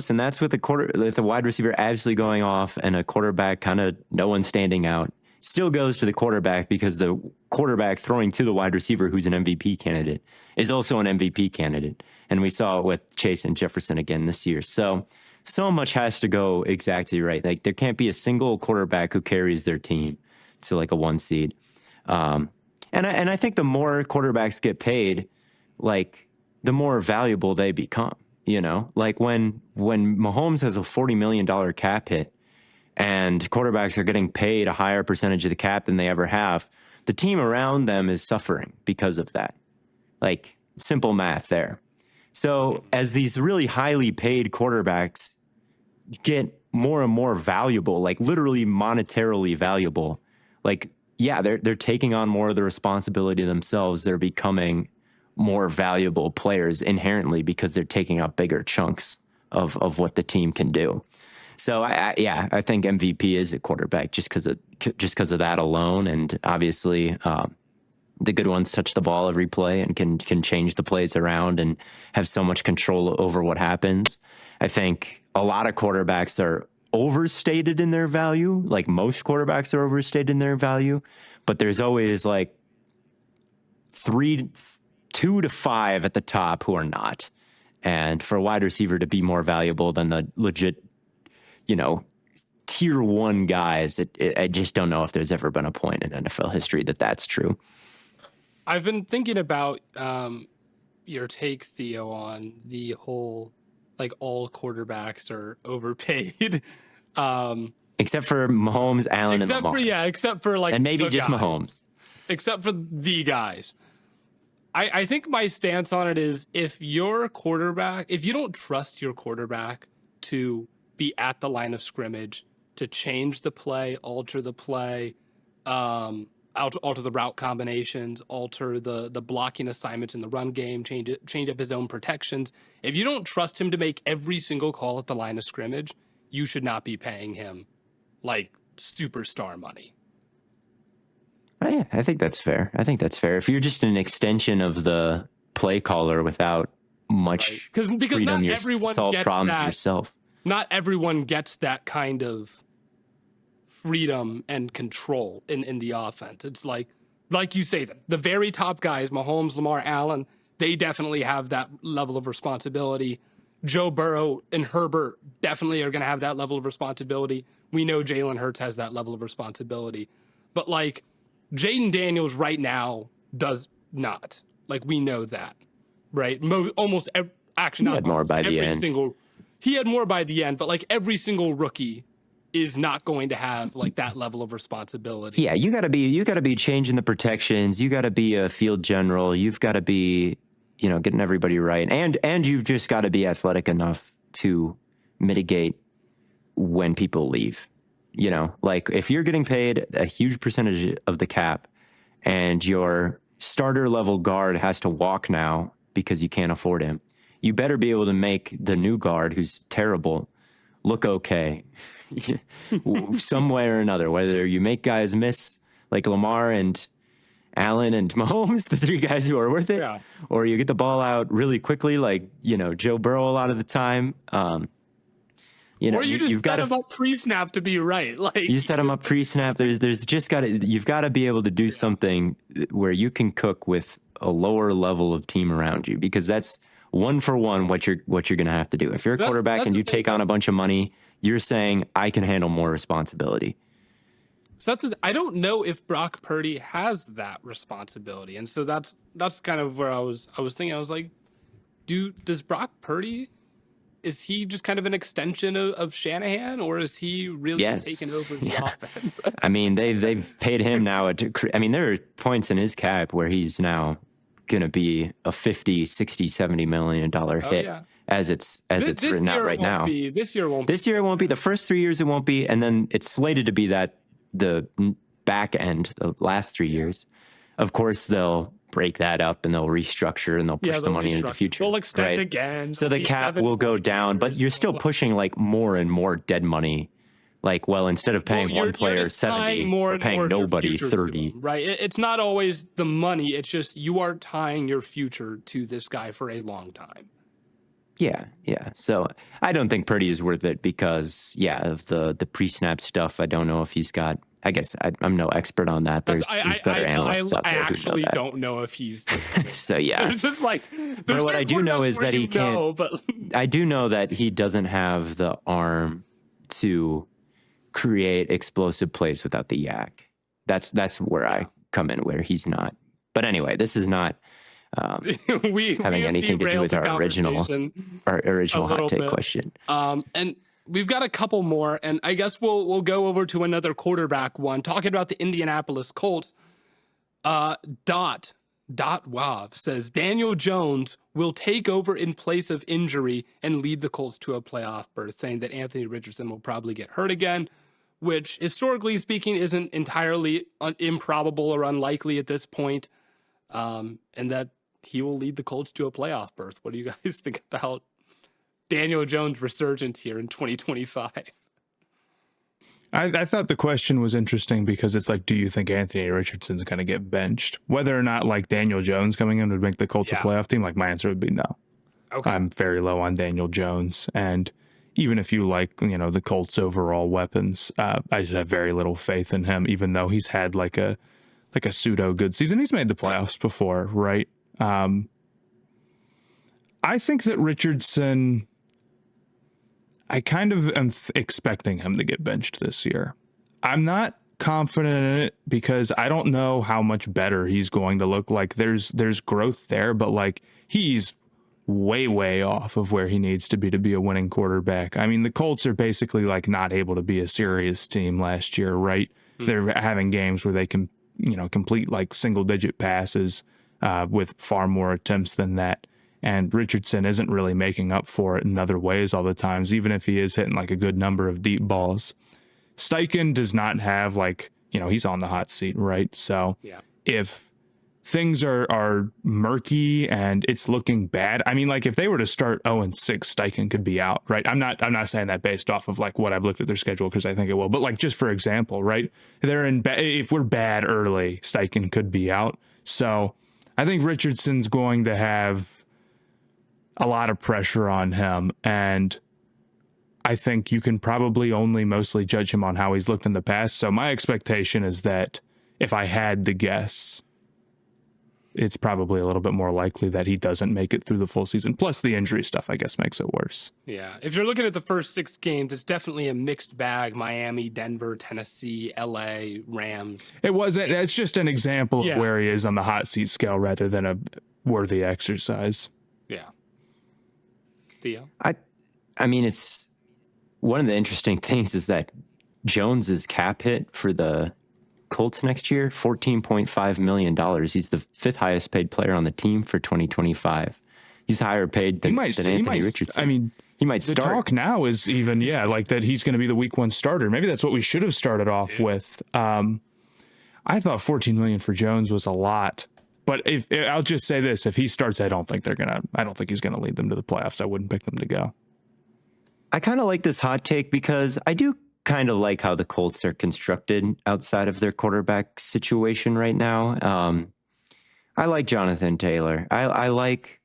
And that's with the wide receiver absolutely going off and a quarterback kind of no one standing out. Still goes to the quarterback because the quarterback throwing to the wide receiver who's an MVP candidate is also an MVP candidate. And we saw it with Chase and Jefferson again this year. So much has to go exactly right. Like there can't be a single quarterback who carries their team to like a 1 seed. And I think the more quarterbacks get paid, like the more valuable they become, you know, like when Mahomes has a $40 million cap hit, and quarterbacks are getting paid a higher percentage of the cap than they ever have, the team around them is suffering because of that. Like, simple math there. So as these really highly paid quarterbacks get more and more valuable, like literally monetarily valuable, like, yeah, they're taking on more of the responsibility themselves. They're becoming more valuable players inherently because they're taking up bigger chunks of what the team can do. So I think MVP is a quarterback just because of that alone, and obviously the good ones touch the ball every play and can change the plays around and have so much control over what happens. I think a lot of quarterbacks are overstated in their value, like most quarterbacks are overstated in their value, but there's always like 2 to 5 at the top who are not. And for a wide receiver to be more valuable than the legit, you know, tier 1 guys, I just don't know if there's ever been a point in NFL history that's true. I've been thinking about your take, Theo, on the whole, like, all quarterbacks are overpaid. Except for Mahomes, Allen, and Lamar. Except for like, and maybe just guys. Mahomes. Except for the guys. I think my stance on it is if you don't trust your quarterback to be at the line of scrimmage, to change the play, alter the play, alter the route combinations, alter the blocking assignments in the run game, change up his own protections. If you don't trust him to make every single call at the line of scrimmage, you should not be paying him like superstar money. Oh, yeah, I think that's fair. If you're just an extension of the play caller without much because freedom. not everyone solve gets problems that, yourself. Not everyone gets that kind of freedom and control in the offense. It's like you say, that the very top guys, Mahomes, Lamar, Allen, they definitely have that level of responsibility. Joe Burrow and Herbert definitely are going to have that level of responsibility. We know Jalen Hurts has that level of responsibility. But, like, Jaden Daniels right now does not. Like, we know that, right? Actually, not he had more by the end. He had more by the end, but, like, every single rookie is not going to have, like, that level of responsibility. Yeah, you got to be changing the protections. You got to be a field general. You've got to be, getting everybody right. And you've just got to be athletic enough to mitigate when people leave. Like if you're getting paid a huge percentage of the cap and your starter level guard has to walk now because you can't afford him, you better be able to make the new guard, who's terrible, look okay some way or another, whether you make guys miss like Lamar and Allen and Mahomes, the three guys who are worth it, or you get the ball out really quickly, like, Joe Burrow a lot of the time. Or you just set him up pre-snap to be right. Like you set him up pre-snap. There's just you've got to be able to do something where you can cook with a lower level of team around you, because that's one for one what you're going to have to do. If you're a quarterback and you take on a bunch of money, you're saying I can handle more responsibility. So I don't know if Brock Purdy has that responsibility, and so that's kind of where I was thinking. I was like, does Brock Purdy, is he just kind of an extension of Shanahan, or is he really taking over the offense? I mean, they've paid him now. There are points in his cap where he's now going to be a $50, $60, $70 million hit as it's written out right now. This year won't. This year it won't be. The first 3 years it won't be, and then it's slated to be that the back end, the last 3 years. Of course, they'll break that up and they'll restructure and they'll push the money into the future. They'll extend again. So the cap will go down, but you're still pushing like more and more dead money. Like, well, instead of paying one player 70, we're paying nobody 30. Right? It's not always the money. It's just you are tying your future to this guy for a long time. Yeah. So I don't think Purdy is worth it because, of the pre-snap stuff. I don't know if he's got. I guess I'm no expert on that. There's better analysts out there who know that. I actually don't know if he's. So yeah. It's just like. But what I do know is that he can't. I do know that he doesn't have the arm to create explosive plays without the yak. That's where I come in, where he's not. But anyway, this is not. we having anything to do with our original hot take question. And we've got a couple more, and I guess we'll go over to another quarterback one, talking about the Indianapolis Colts. Dot Wav says Daniel Jones will take over in place of injury and lead the Colts to a playoff berth, saying that Anthony Richardson will probably get hurt again, which historically speaking isn't entirely improbable or unlikely at this point, and that he will lead the Colts to a playoff berth. What do you guys think about Daniel Jones' resurgence here in 2025? I thought the question was interesting because it's like, do you think Anthony Richardson's going to get benched? Whether or not like Daniel Jones coming in would make the Colts a playoff team, like my answer would be no. Okay. I'm very low on Daniel Jones. And even if you like, the Colts overall weapons, I just have very little faith in him, even though he's had like a pseudo good season. He's made the playoffs before, right? I think that Richardson, I kind of am expecting him to get benched this year. I'm not confident in it because I don't know how much better he's going to look. Like there's growth there, but like he's way off of where he needs to be a winning quarterback. I mean, the Colts are basically like not able to be a serious team last year, right? Mm-hmm. They're having games where they can, complete like single digit passes with far more attempts than that. And Richardson isn't really making up for it in other ways all the times, even if he is hitting like a good number of deep balls. Steichen does not have he's on the hot seat, right? So if things are murky and it's looking bad, I mean, like if they were to start 0-6, Steichen could be out, right? I'm not saying that based off of like what I've looked at their schedule, because I think it will, but like just for example, right? If we're bad early, Steichen could be out. So I think Richardson's going to have a lot of pressure on him. And I think you can probably only mostly judge him on how he's looked in the past. So my expectation is that if I had to guess, it's probably a little bit more likely that he doesn't make it through the full season. Plus the injury stuff, I guess, makes it worse. Yeah. If you're looking at the first 6 games, it's definitely a mixed bag. Miami, Denver, Tennessee, LA, Rams. It's just an example of where he is on the hot seat scale rather than a worthy exercise. Yeah. Theo? I mean, it's one of the interesting things is that Jones's cap hit for the Colts next year, $14.5 million. He's the 5th highest paid player on the team for 2025. He's higher paid than Anthony Richardson. I mean, he might start. The talk now is even, like that he's going to be the week 1 starter. Maybe that's what we should have started off with. I thought $14 million for Jones was a lot. But I'll just say this, if he starts, I don't think he's going to lead them to the playoffs. I wouldn't pick them to go. I kind of like this hot take because I do kind of like how the Colts are constructed outside of their quarterback situation right now. I like Jonathan Taylor. I like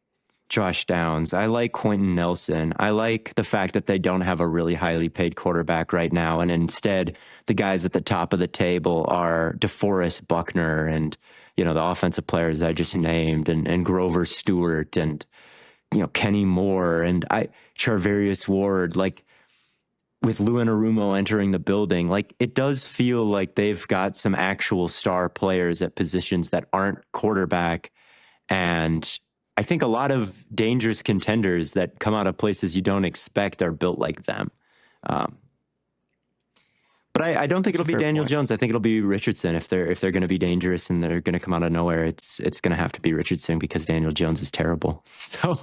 Josh Downs. I like Quentin Nelson. I like the fact that they don't have a really highly paid quarterback right now. And instead, the guys at the top of the table are DeForest Buckner and, the offensive players I just named and Grover Stewart and, Kenny Moore and Charvarius Ward, like with Lou Anarumo entering the building, like it does feel like they've got some actual star players at positions that aren't quarterback. And I think a lot of dangerous contenders that come out of places you don't expect are built like them. But I don't think it'll be Daniel Jones. I think it'll be Richardson. If they're going to be dangerous and they're going to come out of nowhere, it's going to have to be Richardson because Daniel Jones is terrible. So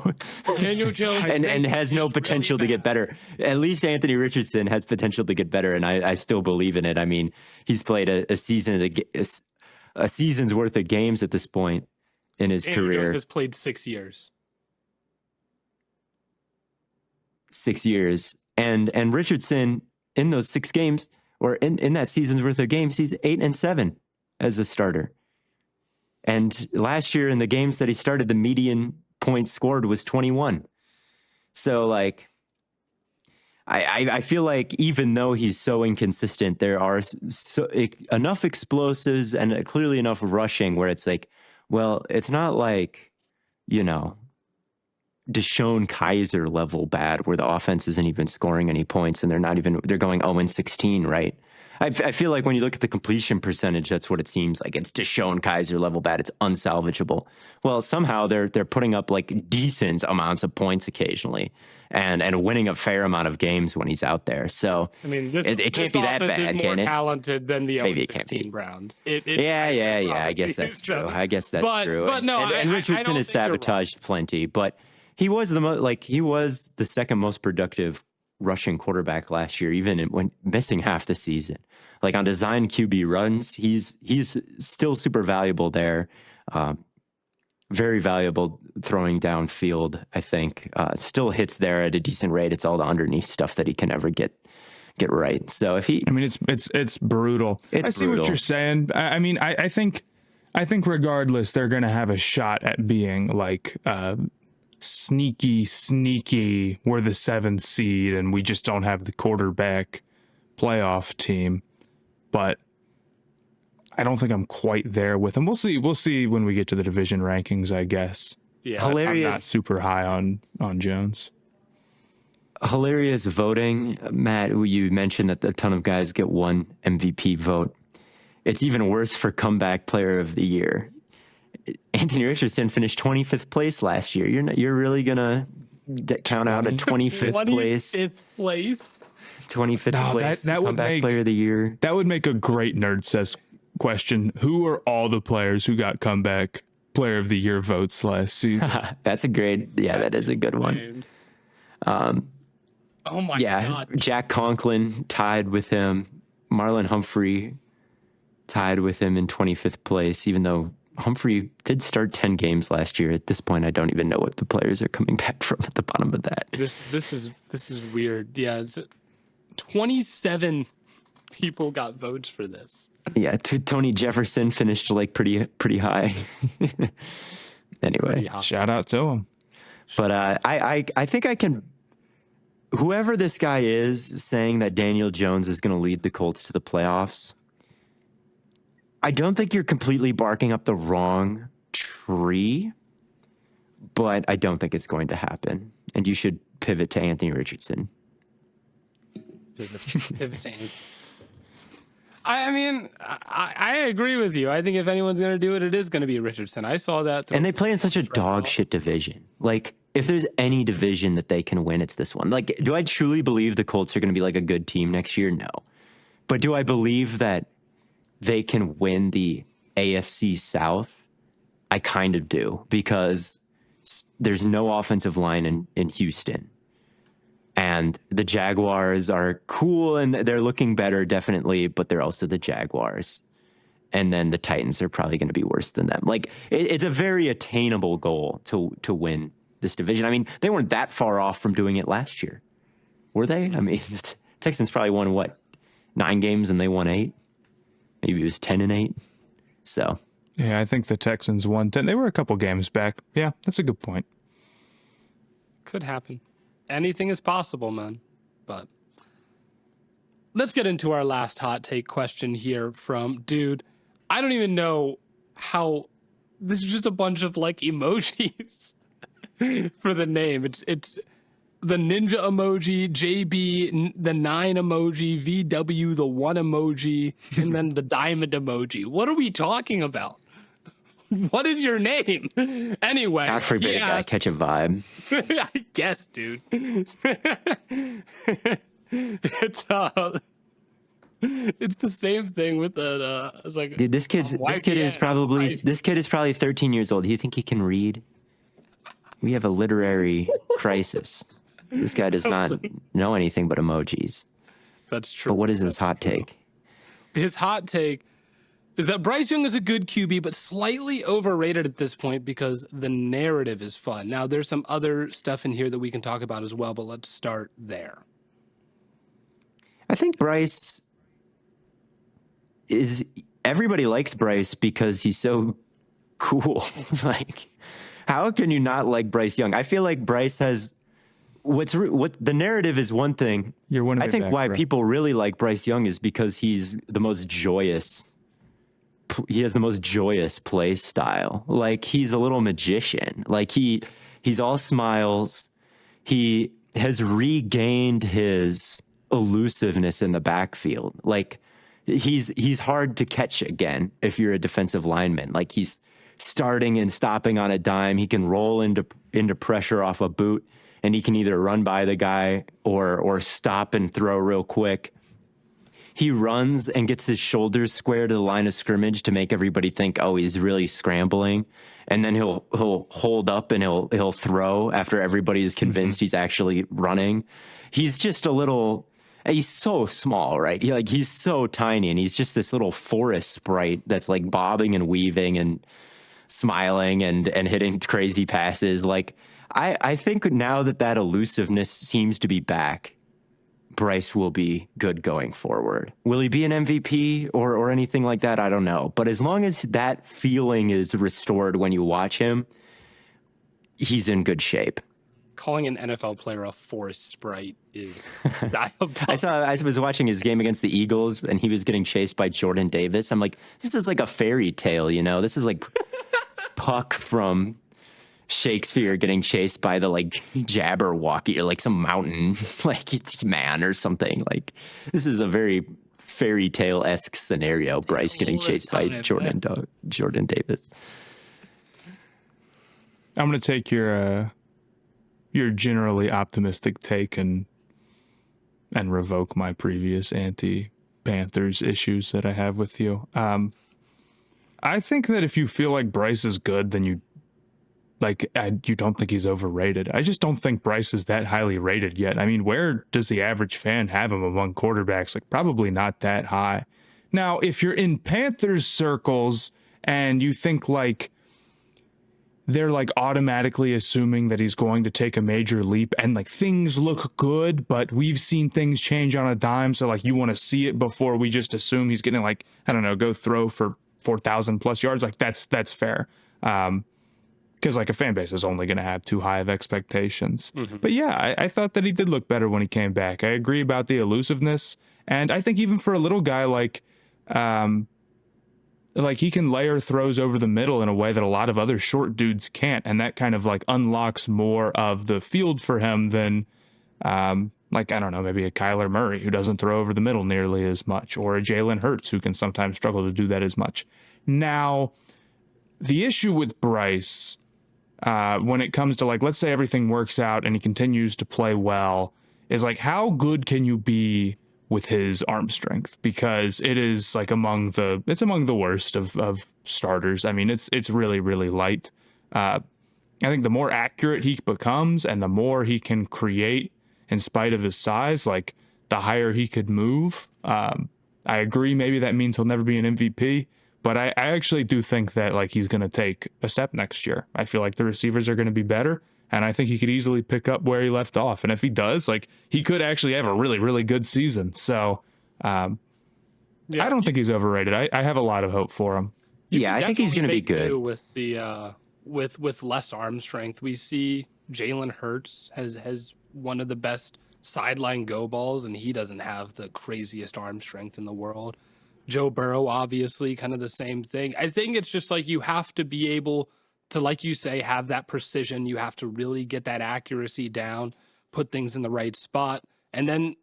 Daniel Jones and has no potential to get better. At least Anthony Richardson has potential to get better, and I still believe in it. I mean, he's played a season's worth of games at this point in his career. Jones has played 6 years. 6 years, and Richardson in those 6 games. Or in that season's worth of games, he's 8-7 as a starter. And last year in the games that he started, the median points scored was 21. So like, I feel like even though he's so inconsistent, there are enough explosives and clearly enough rushing where it's like, well, it's not like, Deshaun Kaiser level bad where the offense isn't even scoring any points and they're going 0-16, right? I feel like when you look at the completion percentage, that's what it seems like. It's Deshaun Kaiser level bad. It's unsalvageable. Well, somehow they're putting up like decent amounts of points occasionally and winning a fair amount of games when he's out there. So I mean, it can't be that bad, can it? More talented than the 0-16 Browns. Yeah. I guess that's true. But no, and Richardson has sabotaged plenty, but he was the second most productive rushing quarterback last year, even when missing half the season. Like on design QB runs, he's still super valuable there. Very valuable throwing downfield, I think. Still hits there at a decent rate. It's all the underneath stuff that he can never get right. So if he, I mean, it's brutal. I see what you're saying. I mean, I think regardless, they're going to have a shot at being like sneaky. We're the 7th seed, and we just don't have the quarterback playoff team. But I don't think I'm quite there with them. We'll see when we get to the division rankings, I guess. Yeah, hilarious. I'm not super high on Jones. Hilarious voting, Matt. You mentioned that a ton of guys get one MVP vote. It's even worse for comeback player of the year. Anthony Richardson finished 25th place last year. You're really gonna count out a 25th place? 25th place. That would comeback player of the year. That would make a great Nerd Says question. Who are all the players who got comeback player of the year votes last season? That's a great. Yeah, that is a good one. Oh my God. Jack Conklin tied with him. Marlon Humphrey tied with him in 25th place, even though Humphrey did start 10 games last year. At this point, I don't even know what the players are coming back from at the bottom of that. This is weird. Yeah, it's 27 people got votes for this. Yeah, Tony Jefferson finished like pretty high. Anyway, shout out to him. But I think I can. Whoever this guy is saying that Daniel Jones is going to lead the Colts to the playoffs, I don't think you're completely barking up the wrong tree, but I don't think it's going to happen. And you should pivot to Anthony Richardson. Pivot to Anthony. I mean, I agree with you. I think if anyone's going to do it, it is going to be Richardson. I saw that. And they play in such a dog shit division. Like, if there's any division that they can win, it's this one. Like, do I truly believe the Colts are going to be like a good team next year? No. But do I believe that they can win the AFC South? I kind of do, because there's no offensive line in Houston. And the Jaguars are cool and they're looking better, definitely, but they're also the Jaguars. And then the Titans are probably going to be worse than them. Like, it's a very attainable goal to win this division. I mean, they weren't that far off from doing it last year, were they? I mean, the Texans probably won, 9 games and they won 8? Maybe it was 10-8. So. Yeah, I think the Texans won 10. They were a couple games back. Yeah, that's a good point. Could happen. Anything is possible, man. But let's get into our last hot take question here from dude. I don't even know how. This is just a bunch of emojis for the name. It's the ninja emoji, JB the 9 emoji, VW the 1 emoji, and then the diamond emoji. What are we talking about? What is your name? Anyway, Godfrey Big Guy, catch a vibe. I guess, dude. It's the same thing with the. It's like, dude, this kid is probably 13 years old. Do you think he can read? We have a literary crisis. This guy does not know anything but emojis. That's true. But what is his hot take? His hot take is that Bryce Young is a good QB, but slightly overrated at this point because the narrative is fun. Now, there's some other stuff in here that we can talk about as well, but let's start there. I think Bryce is... Everybody likes Bryce because he's so cool. How can you not like Bryce Young? I feel like Bryce has... What the narrative is one thing. I think why people really like Bryce Young is because he's the most joyous... He has the most joyous play style. He's a little magician. He's all smiles. He has regained his elusiveness in the backfield. He's hard to catch again if you're a defensive lineman. He's starting and stopping on a dime. He can roll into pressure off a boot, and he can either run by the guy or stop and throw real quick. He runs and gets his shoulders square to the line of scrimmage to make everybody think, oh, he's really scrambling. And then he'll hold up and he'll throw after everybody is convinced he's actually running. He's just he's so small, right? He's so tiny, and he's just this little forest sprite that's bobbing and weaving and smiling and hitting crazy passes. I think now that elusiveness seems to be back, Bryce will be good going forward. Will he be an MVP or anything like that? I don't know. But as long as that feeling is restored when you watch him, he's in good shape. Calling an NFL player a forest sprite is diabolical. I was watching his game against the Eagles, and he was getting chased by Jordan Davis. I'm like, this is like a fairy tale, This is like Puck from Shakespeare getting chased by the Jabberwocky or some mountain it's man or something. This is a very fairy tale-esque scenario. Bryce getting chased by Jordan Davis. I'm going to take your generally optimistic take and revoke my previous anti-Panthers issues that I have with you. I think that if you feel like Bryce is good, then you don't think he's overrated. I just don't think Bryce is that highly rated yet. I mean, where does the average fan have him among quarterbacks? Probably not that high. Now, if you're in Panthers circles and you think they're automatically assuming that he's going to take a major leap and things look good, but we've seen things change on a dime. So you want to see it before we just assume he's getting I don't know, go throw for 4,000 plus yards. That's fair. because like a fan base is only going to have too high of expectations. But yeah, I thought that he did look better when he came back. I agree about the elusiveness, and I think even for a little guy like he can layer throws over the middle in a way that a lot of other short dudes can't, and that kind of like unlocks more of the field for him than I don't know, maybe a Kyler Murray who doesn't throw over the middle nearly as much, or a Jalen Hurts who can sometimes struggle to do that as much. Now, the issue with Bryce, when it comes to let's say everything works out and he continues to play well, is how good can you be with his arm strength? Because it is among the worst of starters. I mean, it's really, really light. I think the more accurate he becomes and the more he can create in spite of his size, the higher he could move. I agree. Maybe that means he'll never be an MVP, but I actually do think that he's going to take a step next year. I feel like the receivers are going to be better, and I think he could easily pick up where he left off. And if he does, he could actually have a really, really good season. So I don't think he's overrated. I have a lot of hope for him. I think he's going to be good. With the with less arm strength, we see Jalen Hurts has one of the best sideline go balls, and he doesn't have the craziest arm strength in the world. Joe Burrow, obviously, kind of the same thing. I think it's just you have to be able to, like you say, have that precision. You have to really get that accuracy down, put things in the right spot. And then,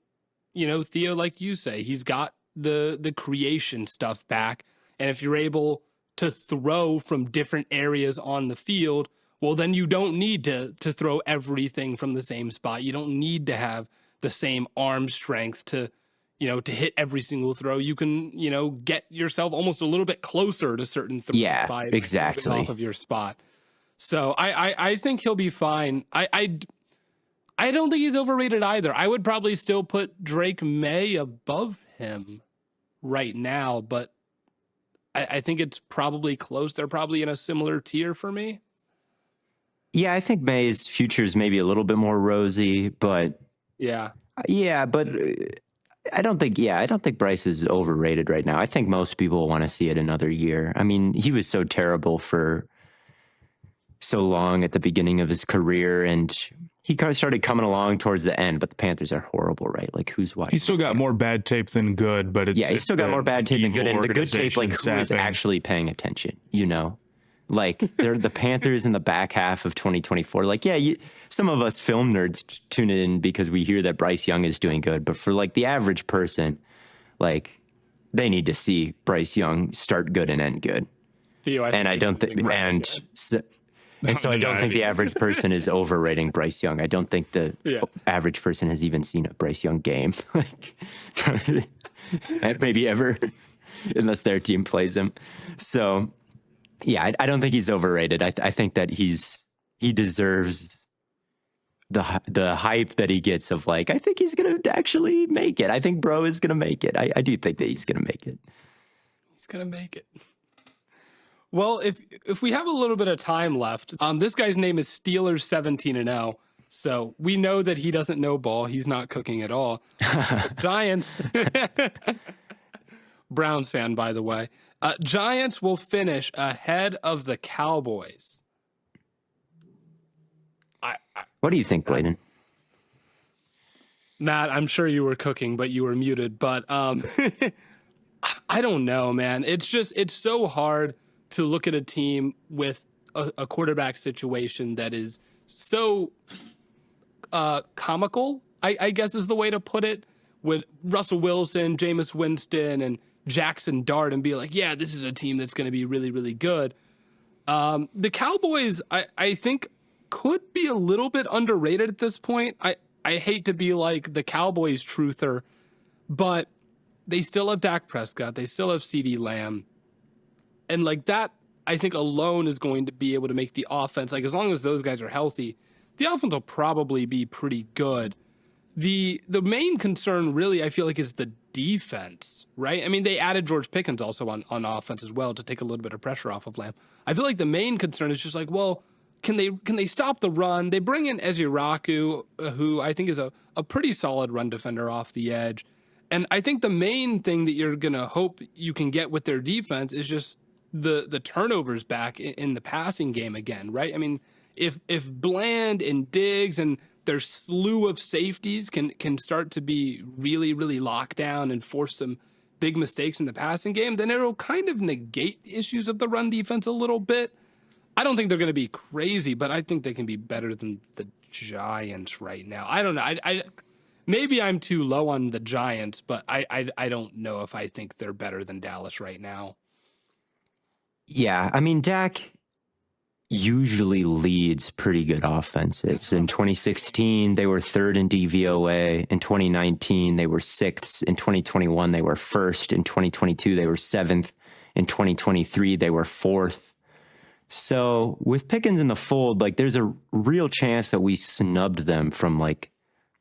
Theo, like you say, he's got the creation stuff back. And if you're able to throw from different areas on the field, well, then you don't need to throw everything from the same spot. You don't need to have the same arm strength to hit every single throw. You can, get yourself almost a little bit closer to certain throws by exactly off of your spot. So I think he'll be fine. I don't think he's overrated either. I would probably still put Drake May above him right now, but I think it's probably close. They're probably in a similar tier for me. Yeah, I think May's future is maybe a little bit more rosy, but but I don't think Bryce is overrated right now. I think most people want to see it another year. I mean, he was so terrible for so long at the beginning of his career, and he kind of started coming along towards the end, but the Panthers are horrible, right? Who's watching? He's still got more bad tape than good, but he's still got more bad tape than good, and the good tape, who is actually paying attention, they're the Panthers in the back half of 2024. Some of us film nerds tune in because we hear that Bryce Young is doing good. But for the average person, they need to see Bryce Young start good and end good. Theo, I don't think, so I don't think the average person is overrating Bryce Young. I don't think the average person has even seen a Bryce Young game, maybe ever, unless their team plays him. So. Yeah, I don't think he's overrated. I think that he deserves the hype that he gets of I think he's going to actually make it. I think bro is going to make it. I do think that he's going to make it. He's going to make it. Well, if we have a little bit of time left, this guy's name is Steelers 17-0. So we know that he doesn't know ball. He's not cooking at all. Giants. Browns fan, by the way. Giants will finish ahead of the Cowboys. What do you think, Blaiden? Matt, I'm sure you were cooking, but you were muted. But I don't know, man. It's so hard to look at a team with a quarterback situation that is so comical, I guess is the way to put it, with Russell Wilson, Jameis Winston, and Jackson Dart, and be yeah, this is a team that's going to be really, really good. The Cowboys, I think, could be a little bit underrated at this point. I hate to be the Cowboys truther, but they still have Dak Prescott. They still have CeeDee Lamb. And that, I think, alone is going to be able to make the offense, as long as those guys are healthy, the offense will probably be pretty good. The main concern, really, I feel is the defense, right? I mean, they added George Pickens also on offense as well to take a little bit of pressure off of Lamb. I feel the main concern is just well, can they stop the run? They bring in Eziraku, who I think is a pretty solid run defender off the edge. And I think the main thing that you're going to hope you can get with their defense is just the turnovers back in the passing game again, right? I mean, if Bland and Diggs and their slew of safeties can start to be really, really locked down and force some big mistakes in the passing game, then it'll kind of negate the issues of the run defense a little bit. I don't think they're going to be crazy, but I think they can be better than the Giants right now. I don't know. I maybe I'm too low on the Giants, but I don't know if I think they're better than Dallas right now. Yeah, I mean, Dak usually leads pretty good offenses. In 2016, they were third in DVOA. In 2019, they were sixth. In 2021, they were first. In 2022, they were seventh. In 2023, they were fourth. So with Pickens in the fold, like there's a real chance that we snubbed them from like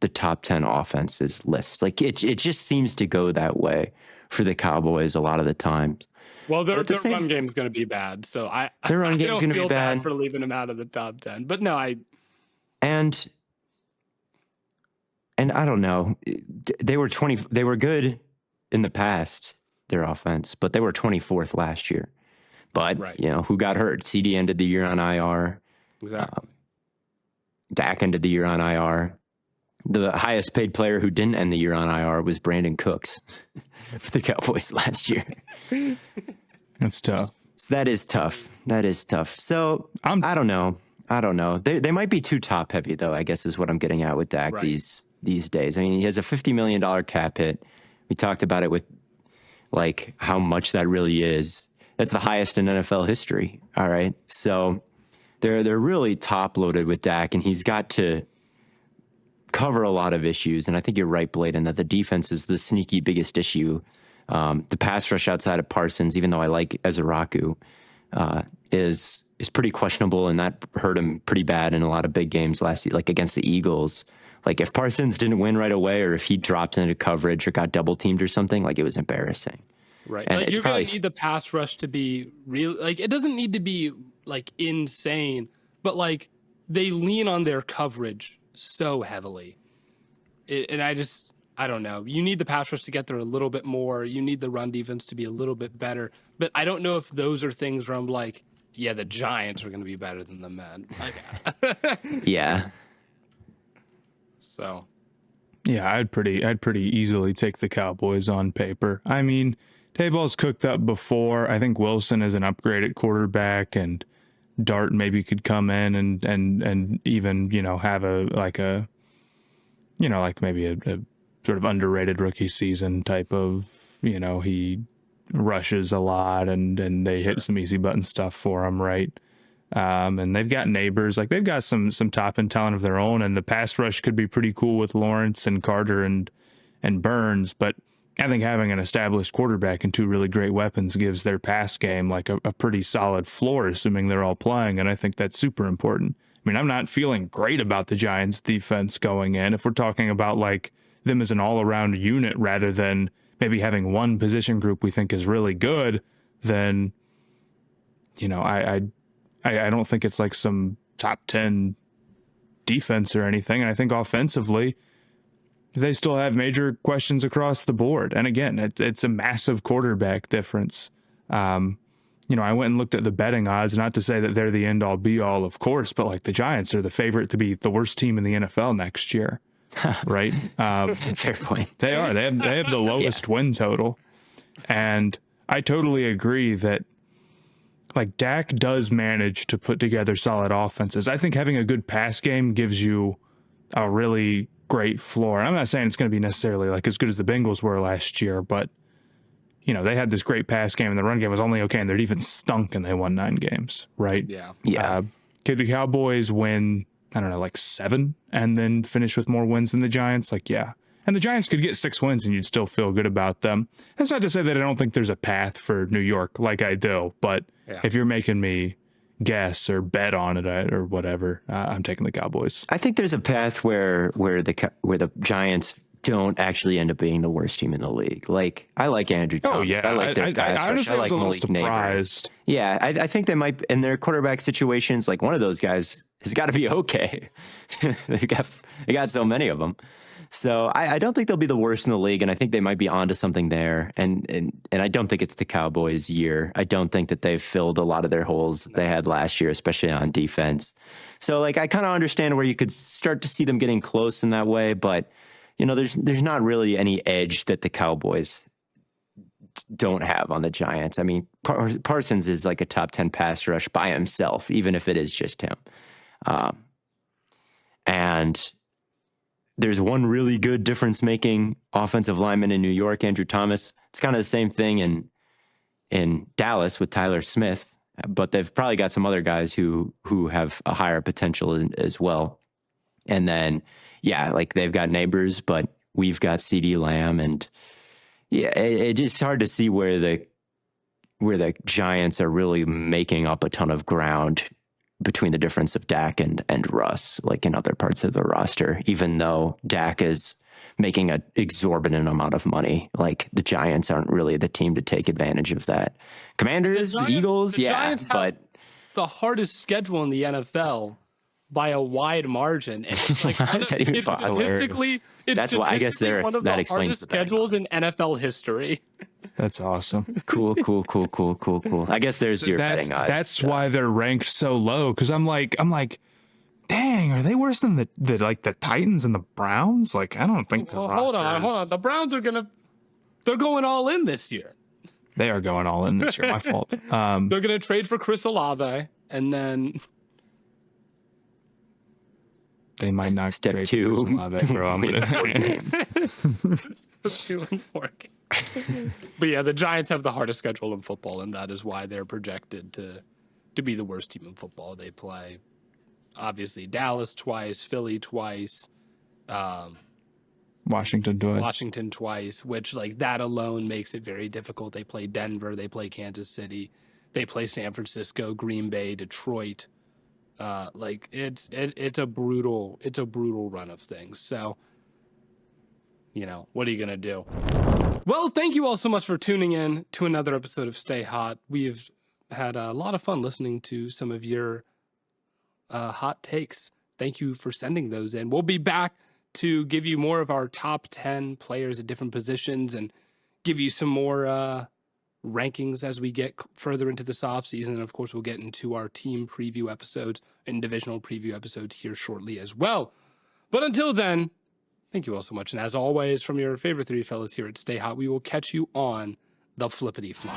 the top 10 offenses list. Like it just seems to go that way for the Cowboys a lot of the times. Well, their run game is going to be bad, so their run game is going to be bad for leaving them out of the top 10. But no, and I don't know. They were good in the past, their offense, but they were 24th last year. But right. You know who got hurt? CD ended the year on IR. Exactly. Dak ended the year on IR. The highest paid player who didn't end the year on IR was Brandon Cooks for the Cowboys last year. That's tough. So that is tough. So I don't know. They might be too top heavy though, I guess is what I'm getting at with Dak right. these days. I mean, he has a $50 million cap hit. We talked about it with like how much that really is. That's the highest in NFL history. All right. So they're really top loaded with Dak, and he's got to cover a lot of issues. And I think you're right, Blaiden, that the defense is the sneaky biggest issue. The pass rush outside of Parsons, even though I like Ezeraku, is pretty questionable, and that hurt him pretty bad in a lot of big games last year, like against the Eagles. Like if Parsons didn't win right away, or if he dropped into coverage or got double teamed or something, like it was embarrassing. Right. Like you're going to need the pass rush to be real. Like it doesn't need to be like insane, but like they lean on their coverage so heavily. And I don't know. You need the pass rush to get there a little bit more. You need the run defense to be a little bit better. But I don't know if those are things where I'm like, yeah, the Giants are going to be better than the men. Yeah. So. Yeah, I'd pretty easily take the Cowboys on paper. I mean, Dayball's cooked up before. I think Wilson is an upgraded quarterback, and Dart maybe could come in and even, you know, have maybe a sort of underrated rookie season type of, you know, he rushes a lot and they hit some easy button stuff for him, right? And they've got neighbors, like they've got some top end talent of their own, and the pass rush could be pretty cool with Lawrence and Carter and Burns, but I think having an established quarterback and two really great weapons gives their pass game like a pretty solid floor, assuming they're all playing, and I think that's super important. I mean, I'm not feeling great about the Giants defense going in. If we're talking about like them as an all-around unit rather than maybe having one position group we think is really good, then, you know, I don't think it's like some top 10 defense or anything. And I think offensively, they still have major questions across the board. And again, it's a massive quarterback difference. You know, I went and looked at the betting odds, not to say that they're the end all be all, of course, but like the Giants are the favorite to be the worst team in the NFL next year. Right? Fair point. They are. They have the lowest win total. And I totally agree that like Dak does manage to put together solid offenses. I think having a good pass game gives you a really great floor. I'm not saying it's going to be necessarily like as good as the Bengals were last year, but you know, they had this great pass game and the run game was only okay, and their defense stunk and they won 9 games, right? Yeah. Could the Cowboys win, I don't know, like 7 and then finish with more wins than the Giants? Like, yeah. And the Giants could get 6 wins and you'd still feel good about them. That's not to say that I don't think there's a path for New York like I do, but if you're making me guess or bet on it or whatever, I'm taking the Cowboys. I think there's a path where the Giants don't actually end up being the worst team in the league. Like, I like Andrew Thomas. Oh, yeah. I like their pass rush. Honestly, I like was a little Malik surprised. Neighbors. Yeah, I think they might, in their quarterback situations, like one of those guys has got to be okay. They got so many of them. So I don't think they'll be the worst in the league, and I think they might be onto something there. And I don't think it's the Cowboys' year. I don't think that they've filled a lot of their holes that they had last year, especially on defense. So like I kind of understand where you could start to see them getting close in that way, but there's not really any edge that the Cowboys don't have on the Giants. I mean, Parsons is like a top 10 pass rush by himself, even if it is just him. And there's one really good difference-making offensive lineman in New York, Andrew Thomas. It's kind of the same thing in Dallas with Tyler Smith, but they've probably got some other guys who have a higher potential as well. And then, like they've got Neighbors, but we've got CD Lamb, and it's just hard to see where the Giants are really making up a ton of ground between the difference of Dak and Russ, like in other parts of the roster, even though Dak is making an exorbitant amount of money. Like the Giants aren't really the team to take advantage of that. Commanders, Eagles, Giants but the hardest schedule in the NFL by a wide margin. It's like it's statistically, that's why I guess one of that the explains hardest schedules in NFL history. That's awesome. Cool. I guess there's your betting odds. That's why they're ranked so low. Because I'm like, dang, are they worse than the Titans and the Browns? Like, I don't think. Hold on. The Browns they're going all in this year. They are going all in this year. My fault. They're going to trade for Chris Olave, and then they might not. Step 2. Olave, bro. I'm gonna. Step 2 and 4. But yeah, the Giants have the hardest schedule in football, and that is why they're projected to be the worst team in football. They play, obviously, Dallas twice, Philly twice, Washington twice, which like that alone makes it very difficult. They play Denver, they play Kansas City, they play San Francisco, Green Bay, Detroit. Like it's a brutal run of things. So, what are you gonna do? Well, thank you all so much for tuning in to another episode of Stay Hot. We've had a lot of fun listening to some of your hot takes. Thank you for sending those in. We'll be back to give you more of our top 10 players at different positions and give you some more rankings as we get further into this offseason. And of course, we'll get into our team preview episodes and divisional preview episodes here shortly as well. But until then, thank you all so much. And as always, from your favorite three fellas here at Stay Hot, we will catch you on the flippity flop.